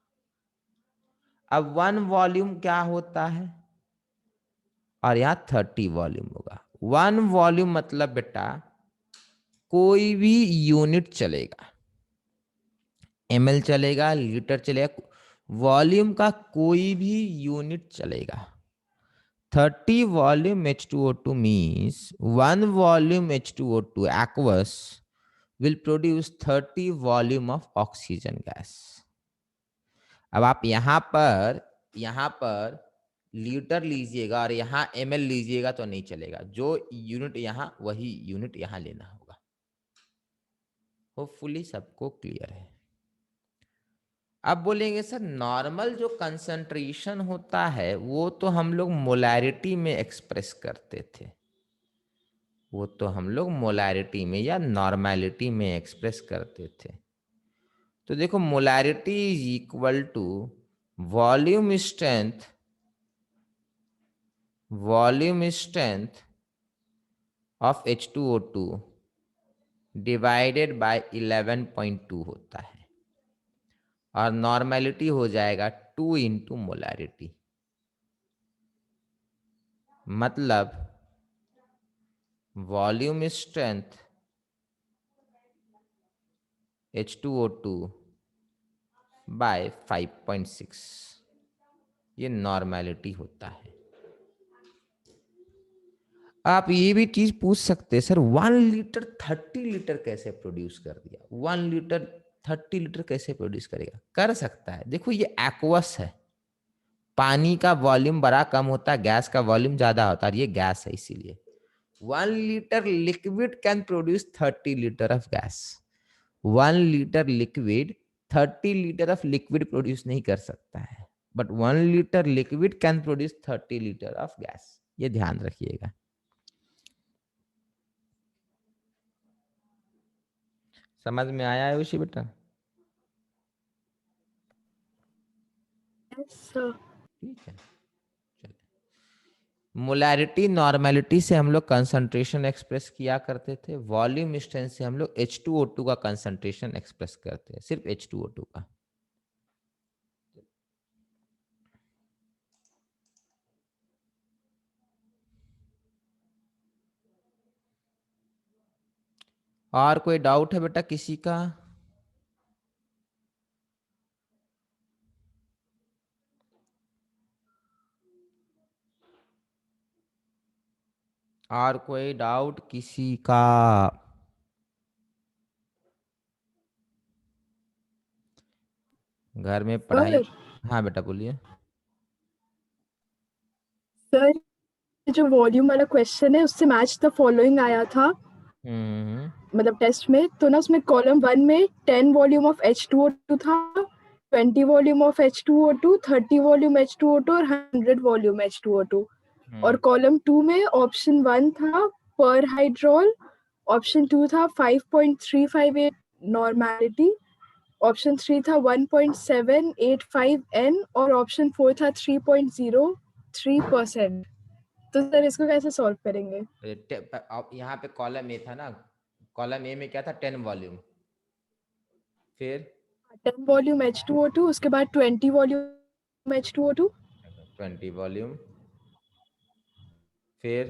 S1: अब 1 वॉल्यूम क्या होता है और यहाँ 30 वॉल्यूम होगा। 1 वॉल्यूम मतलब बेटा कोई भी यूनिट चलेगा, ml चलेगा, लीटर चलेगा, वॉल्यूम का कोई भी यूनिट चलेगा। 30 volume H2O2 means 1 volume H2O2 aqueous will produce 30 volume of oxygen gas। अब आप यहाँ पर लीटर लीजिएगा और यहाँ ml लीजिएगा तो नहीं चलेगा, जो यूनिट यहाँ वही यूनिट यहाँ लेना होगा। होपफुली सबको क्लियर है। अब बोलेंगे सर नॉर्मल जो कंसंट्रेशन होता है वो तो हम लोग मोलैरिटी में एक्सप्रेस करते थे, वो तो हम लोग मोलैरिटी में या नॉर्मेलिटी में एक्सप्रेस करते थे। तो देखो molarity is equal to volume strength of H2O2 divided by 11.2 होता है और नॉर्मेलिटी हो जाएगा 2 इंटू मोलैरिटी। मतलब वॉल्यूम स्ट्रेंथ H2O2 बाय 5.6, ये नॉर्मेलिटी होता है। आप ये भी चीज पूछ सकते हैं सर 1 लीटर 30 लीटर कैसे प्रोड्यूस कर दिया, 1 लीटर 30 लीटर कैसे प्रोड्यूस करेगा? कर सकता है। देखो ये एक्वस है, पानी का वॉल्यूम बड़ा कम होता है, गैस का वॉल्यूम ज्यादा होता है, ये गैस है, इसीलिए 1 litre liquid can produce 30 litre of gas. 1 litre liquid 30 litre of liquid produce नहीं कर सकता है, but 1 litre liquid can produce 30 litre of gas. ये ध्यान रखिएगा। समझ में आया है उसी बेटा?
S3: Yes, sir.
S1: ठीक है, चलिए। मोलैरिटी नॉर्मेलिटी से हम लोग कंसंट्रेशन एक्सप्रेस किया करते थे, वॉल्यूम स्ट्रेंथ से हम लोग H2O2 का कंसंट्रेशन एक्सप्रेस करते हैं, सिर्फ H2O2 का। और कोई डाउट है बेटा किसी का? और कोई डाउट किसी का? घर में पढ़ाई? हाँ बेटा बोलिए।
S3: सर जो वॉल्यूम वाला क्वेश्चन है उससे मैच द फॉलोइंग आया था, मतलब टेस्ट में, तो ना उसमें कॉलम 1 में 10 वॉल्यूम ऑफ H2O2 था, 20 volume of H2O2, 30 volume H2O2 और 100 वॉल्यूम H2O2। और कॉलम 2 में ऑप्शन 1 था पर हाइड्रोल, ऑप्शन 2 था 5.358 नॉर्मेलिटी, ऑप्शन 3 था 1.785 N और ऑप्शन 4 था 3.03%। तो सर इसको कैसे सॉल्व करेंगे?
S1: यहाँ पे कॉलम ए था ना, कॉलम ए में क्या था? 10 वॉल्यूम, फिर
S3: 10 वॉल्यूम H2O2, उसके बाद 20 वॉल्यूम H2O2,
S1: 20 वॉल्यूम, फिर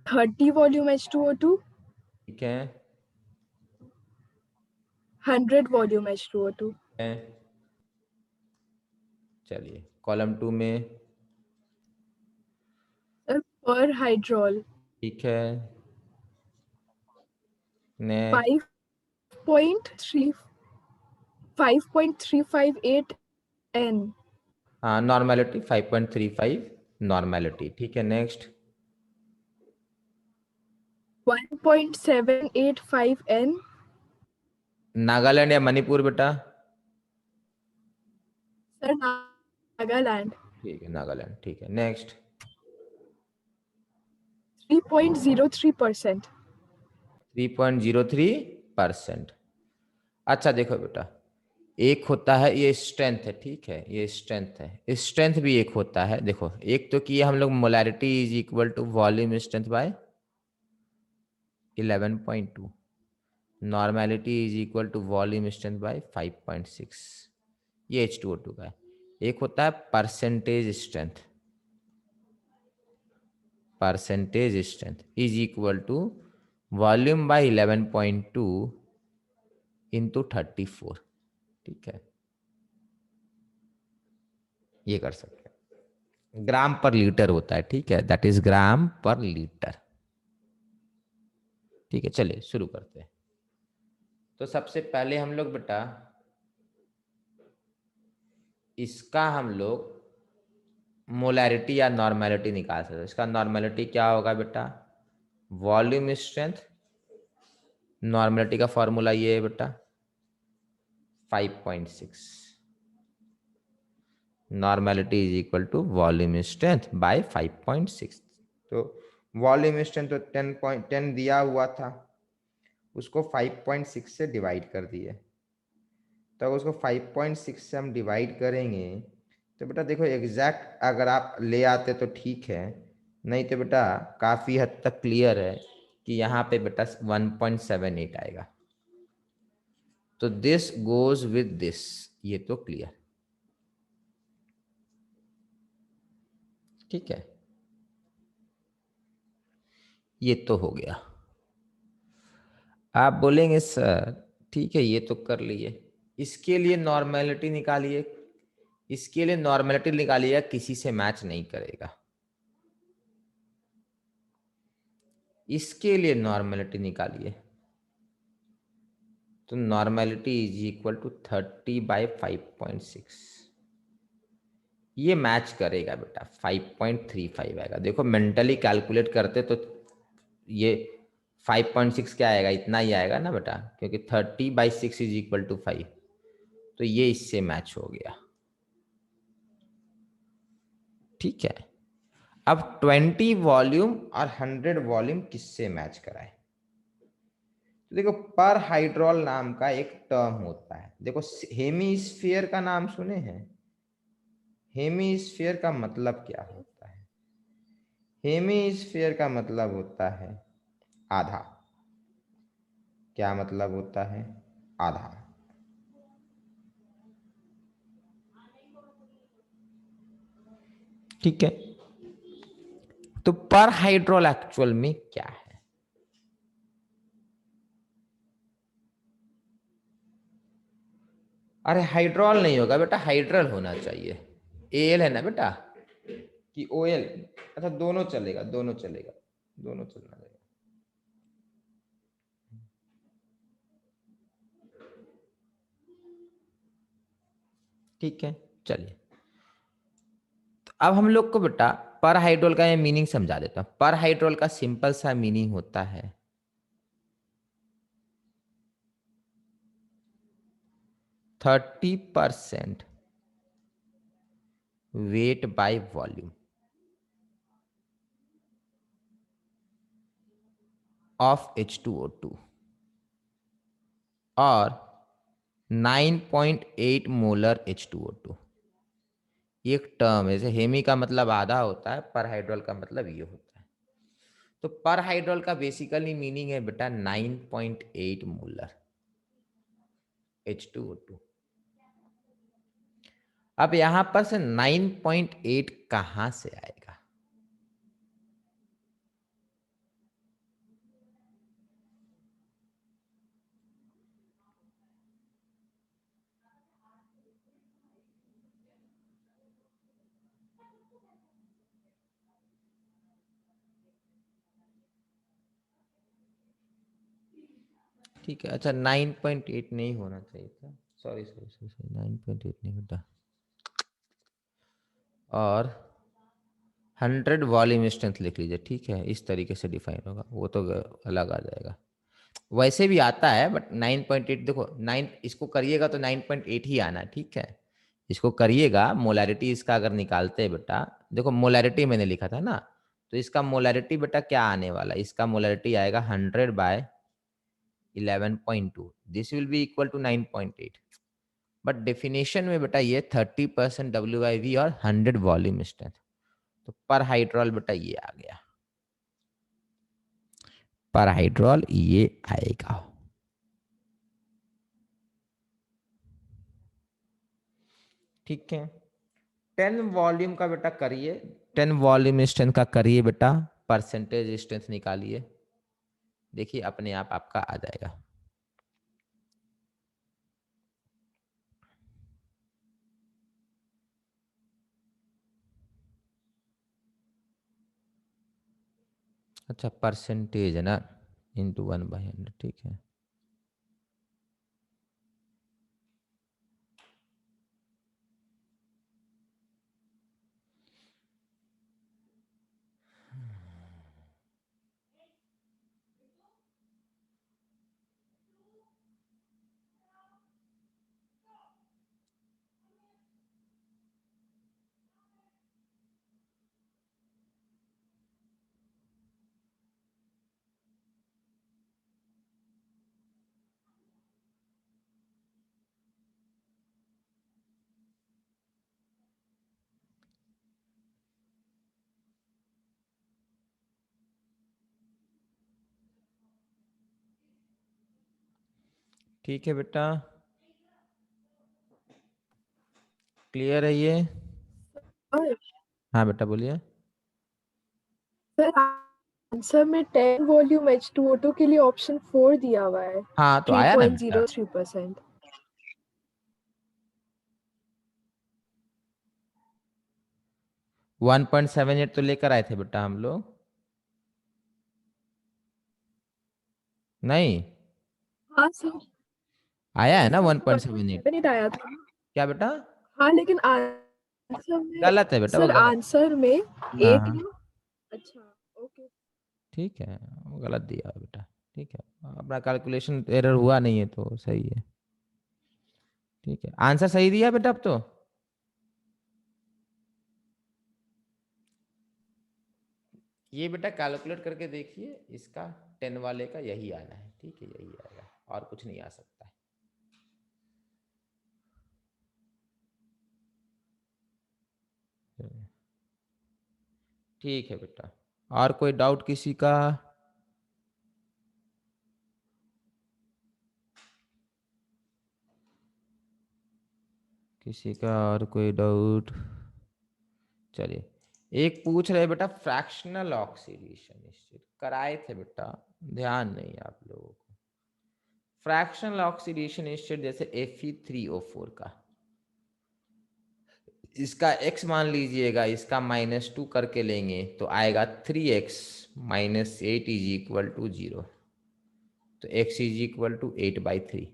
S3: 30 वॉल्यूम H2O2,
S1: ठीक है
S3: 100 वॉल्यूम H2O2।
S1: है। चलिए कॉलम 2 में
S3: सर पर हाइड्रोल
S1: ठीक है, नेक्स्ट
S3: 5.358 N।
S1: हाँ नॉर्मेलिटी 5.35 नॉर्मेलिटी, ठीक है नेक्स्ट
S3: 1.785 N।
S1: नागालैंड या मणिपुर बेटा?
S3: सर नागालैंड।
S1: ठीक है, नागालैंड। ठीक है, नेक्स्ट।
S3: 3.03%।
S1: 3.03%। अच्छा देखो बेटा, एक होता है ये स्ट्रेंथ है, ठीक है, ये स्ट्रेंथ है, स्ट्रेंथ भी एक होता है। देखो एक तो किया हम लोग molarity is equal to volume strength by 11.2, normality is equal to volume strength by 5.6, ये H2O2 का है। एक होता है percentage strength, percentage strength is equal to volume by 11.2 into 34, ठीक है, ये कर सकते हैं। ग्राम पर लीटर होता है, ठीक है, दैट इज ग्राम पर लीटर। ठीक है, चलिए शुरू करते हैं। तो सबसे पहले हम लोग बेटा इसका हम लोग मोलैरिटी या नॉर्मेलिटी निकाल सकते हैं। इसका नॉर्मेलिटी क्या होगा बेटा? वॉल्यूम स्ट्रेंथ, नॉर्मेलिटी का फॉर्मूला ये है बेटा 5.6, normality is equal to volume strength by 5.6। तो वॉल्यूम स्ट्रेंथ तो 10 दिया हुआ था, उसको 5.6 से डिवाइड कर दिए। तो उसको 5.6 से हम डिवाइड करेंगे तो बेटा देखो एग्जैक्ट अगर आप ले आते तो ठीक है, नहीं तो बेटा काफ़ी हद तक क्लियर है कि यहाँ पे बेटा 1.78 आएगा। तो दिस गोज विद दिस, ये तो क्लियर, ठीक है, ये तो हो गया। आप बोलेंगे सर ठीक है ये तो कर लिए, इसके लिए नॉर्मेलिटी निकालिए। इसके लिए नॉर्मेलिटी निकालिएगा, किसी से मैच नहीं करेगा। इसके लिए नॉर्मेलिटी निकालिए तो नॉर्मेलिटी इज इक्वल टू 30/5.6, ये मैच करेगा बेटा, 5.35 आएगा। देखो मेंटली कैलकुलेट करते तो ये 5.6 क्या आएगा, इतना ही आएगा ना बेटा, क्योंकि 30/6 इज इक्वल टू 5, तो ये इससे मैच हो गया, ठीक है। अब 20 वॉल्यूम और 100 वॉल्यूम किससे मैच कराए? तो देखो पर हाइड्रोल नाम का एक टर्म होता है। देखो हेमीस्फीयर का नाम सुने हैं? हेमीस्फीयर का मतलब क्या होता है? हेमीस्फीयर का मतलब होता है आधा। क्या मतलब होता है? आधा। ठीक है, तो पर हाइड्रोल एक्चुअल में क्या है? अरे हाइड्रोल नहीं होगा बेटा, हाइड्रल होना चाहिए। एल है ना बेटा कि ओएल? अच्छा दोनों चलेगा, दोनों चलेगा, दोनों चलना चाहिए। ठीक है, चलिए तो अब हम लोग को बेटा पर हाइड्रोल का ये मीनिंग समझा देता हूं। पर हाइड्रोल का सिंपल सा मीनिंग होता है 30% weight by volume of H2O2 और 9.8 मोलर H2O2। एक टर्म है, जैसे हेमी का मतलब आधा होता है, पर हाइड्रोल का मतलब ये होता है। तो पर हाइड्रोल का बेसिकली मीनिंग है बेटा 9.8 मोलर H2O2। अब यहां पर से 9.8 कहां से आएगा? ठीक है, अच्छा 9.8 नहीं होना चाहिए था, सॉरी सॉरी सॉरी, 9.8 नहीं होता। और 100 वॉल्यूम स्ट्रेंथ लिख लीजिए, ठीक है, इस तरीके से डिफाइन होगा, वो तो अलग आ जाएगा। वैसे भी आता है बट 9.8 देखो 9 इसको करिएगा तो 9.8 ही आना है, ठीक है, इसको करिएगा। मोलैरिटी इसका अगर निकालते हैं बेटा, देखो मोलैरिटी मैंने लिखा था ना, तो इसका मोलैरिटी बेटा क्या आने वाला है, इसका मोलैरिटी आएगा 100/11.2, this will be equal to 9.8। But definition में बेटा ये 30% WIV और 100 वॉल्यूम स्ट्रेंथ, तो पर हाइड्रॉल बेटा ये आ गया, पर हाइड्रॉल ये आएगा। ठीक है, 10 वॉल्यूम का बेटा करिए, 10 वॉल्यूम स्ट्रेंथ का करिए बेटा, परसेंटेज स्ट्रेंथ निकालिए, देखिए अपने आप आपका आ जाएगा। अच्छा परसेंटेज है ना, इंटू 1/100, ठीक है। ठीक है बेटा, क्लियर है ये? हाँ बेटा बोलिए।
S3: सर आंसर में 10 वॉल्यूम H2O2 के लिए ऑप्शन 4 दिया हुआ है,
S1: हाँ तो आया ना बेटा,
S3: 3.03%।
S1: 1.78 तो लेकर आए थे बेटा हम लोग, नहीं
S3: हाँ सर,
S1: आया है ना 1.78?
S3: 1.7 आया था।
S1: क्या बेटा?
S3: हाँ लेकिन आंसर में,
S1: गलत है बेटा, वो
S3: सर
S1: गलत।
S3: आंसर में
S1: हाँ
S3: 8
S1: हाँ
S3: या, अच्छा ओके।
S1: ठीक है, वो गलत दिया है बेटा, ठीक है, अपना कैलकुलेशन एरर हुआ नहीं है तो सही है, ठीक है, आंसर सही दिया बेटा अब तो। ये बेटा कैलकुलेट करके देखिए, इसका 10 वाले का यही आना है, ठीक है, यही आएगा और कुछ नहीं आ सकता है। ठीक है बेटा, और कोई डाउट किसी का? किसी का और कोई डाउट? चलिए, एक पूछ रहे बेटा फ्रैक्शनल ऑक्सीडेशन स्टेट कराए थे बेटा, ध्यान नहीं आप लोगों को। फ्रैक्शनल ऑक्सीडेशन स्टेट जैसे Fe3O4 का, इसका x मान लीजिएगा, इसका -2 करके लेंगे तो आएगा 3x - 8 इज इक्वल टू 0, तो x इज इक्वल टू 8/3।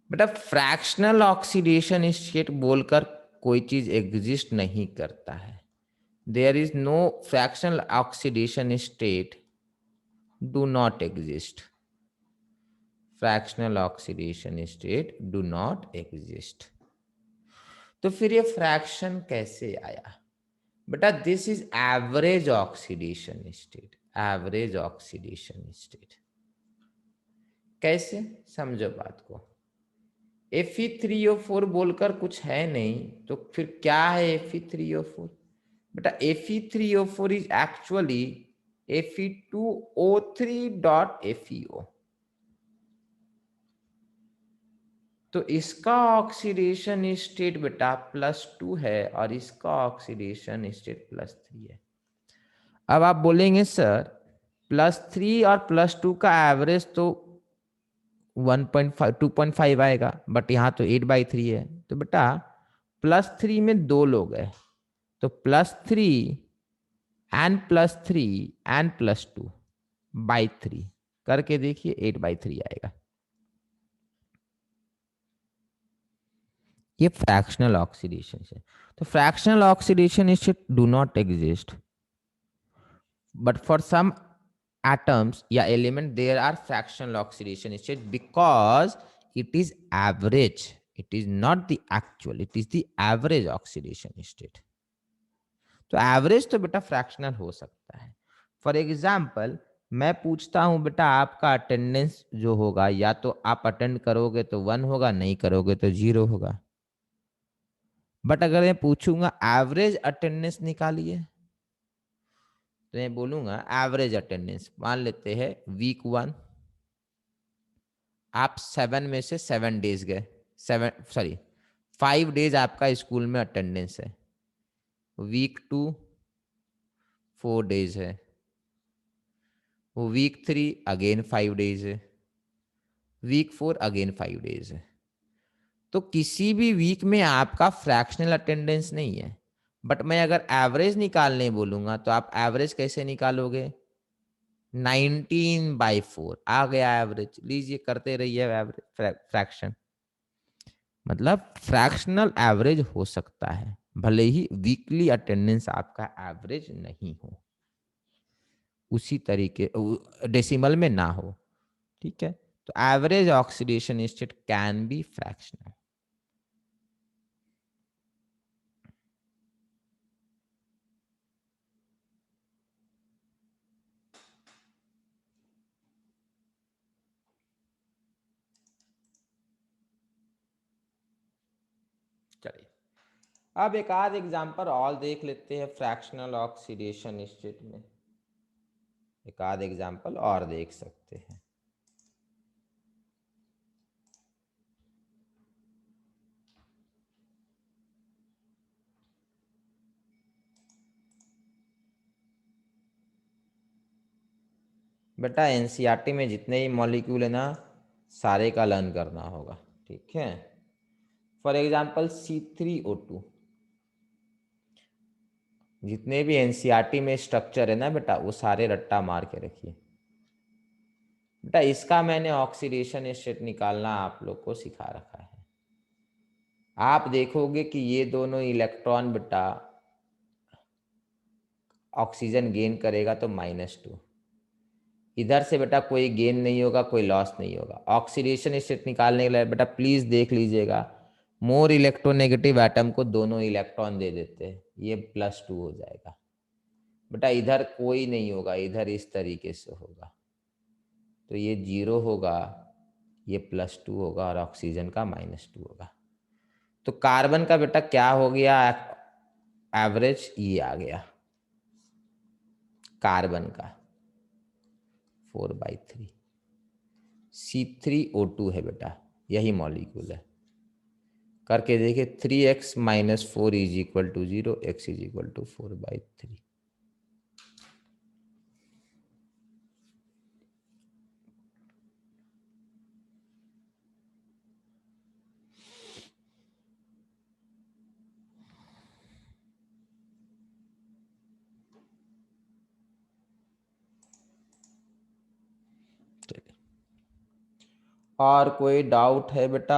S1: बेटा फ्रैक्शनल ऑक्सीडेशन स्टेट बोलकर कोई चीज एग्जिस्ट नहीं करता है, there is no fractional oxidation state, do not exist, fractional oxidation state do not exist. तो फिर ये फ्रैक्शन कैसे आया बेटा? This is average oxidation state, average oxidation state. कैसे समझो बात को, Fe3O4 बोलकर कुछ है नहीं, तो फिर क्या है Fe3O4? बेटा Fe3O4 इज एक्चुअली Fe2O3.FeO, तो इसका ऑक्सीडेशन स्टेट बेटा +2 है और इसका ऑक्सीडेशन स्टेट +3 है। अब आप बोलेंगे सर +3 और +2 का एवरेज तो 1.5 2.5 आएगा, बट यहाँ तो 8/3 है, तो बेटा +3 में 2 लोग है, तो +3 एंड +3 एंड +2/3 करके देखिए 8/3 आएगा। ये फ्रैक्शनल ऑक्सीडेशन है। तो fractional oxidation state do not exist, but for some atoms या element there are fractional oxidation state because it is average, it is not the actual, it is the average oxidation state। तो average तो बेटा fractional हो सकता है। For example मैं पूछता हूं बेटा आपका अटेंडेंस जो होगा या तो आप अटेंड करोगे तो 1 होगा, नहीं करोगे तो 0 होगा। बट अगर मैं पूछूंगा एवरेज अटेंडेंस निकालिए तो मैं बोलूंगा एवरेज अटेंडेंस मान लेते हैं वीक 1 आप 7 में से 7 डेज गए, 5 डेज आपका स्कूल में अटेंडेंस है। वीक 2 4 डेज है, वो वीक 3 अगेन 5 डेज है, वीक 4 अगेन 5 डेज है। तो किसी भी वीक में आपका फ्रैक्शनल अटेंडेंस नहीं है। बट मैं अगर एवरेज निकालने बोलूंगा तो आप एवरेज कैसे निकालोगे? 19/4 आ गया एवरेज, लीजिए करते रहिए एवरेज फ्रैक्शन। मतलब फ्रैक्शनल एवरेज हो सकता है भले ही वीकली अटेंडेंस आपका एवरेज नहीं हो, उसी तरीके डेसिमल में ना हो। ठीक है, तो average oxidation state can be fractional. चलिए अब एक आध एग्जांपल और देख लेते हैं फ्रैक्शनल ऑक्सीडेशन स्टेट में। एक आध एग्जांपल और देख सकते हैं। बेटा एनसीईआरटी में जितने ही मॉलिक्यूल है ना सारे का लर्न करना होगा। ठीक है, फॉर एग्जांपल C3O2, जितने भी एनसीईआरटी में स्ट्रक्चर है ना बेटा वो सारे रट्टा मार के रखिए। बेटा इसका मैंने ऑक्सीडेशन स्टेट निकालना आप लोग को सिखा रखा है। आप देखोगे कि ये दोनों इलेक्ट्रॉन बेटा ऑक्सीजन गेन करेगा तो -2, इधर से बेटा कोई गेन नहीं होगा, कोई लॉस नहीं होगा। ऑक्सीडेशन स्टेट निकालने के लिए बेटा प्लीज देख लीजिएगा, मोर इलेक्ट्रोनेगेटिव एटम को दोनों इलेक्ट्रॉन दे देते हैं, ये +2 हो जाएगा। बेटा इधर कोई नहीं होगा, इधर इस तरीके से होगा तो ये 0 होगा, ये +2 होगा और ऑक्सीजन का -2 होगा। तो कार्बन का बेटा क्या हो गया एवरेज, ये आ गया कार्बन का 4/3। C3O2 है बेटा, यही मॉलिक्यूल है। करके देखिए 3x - 4 = 0, x = 4/3। और कोई डाउट है बेटा?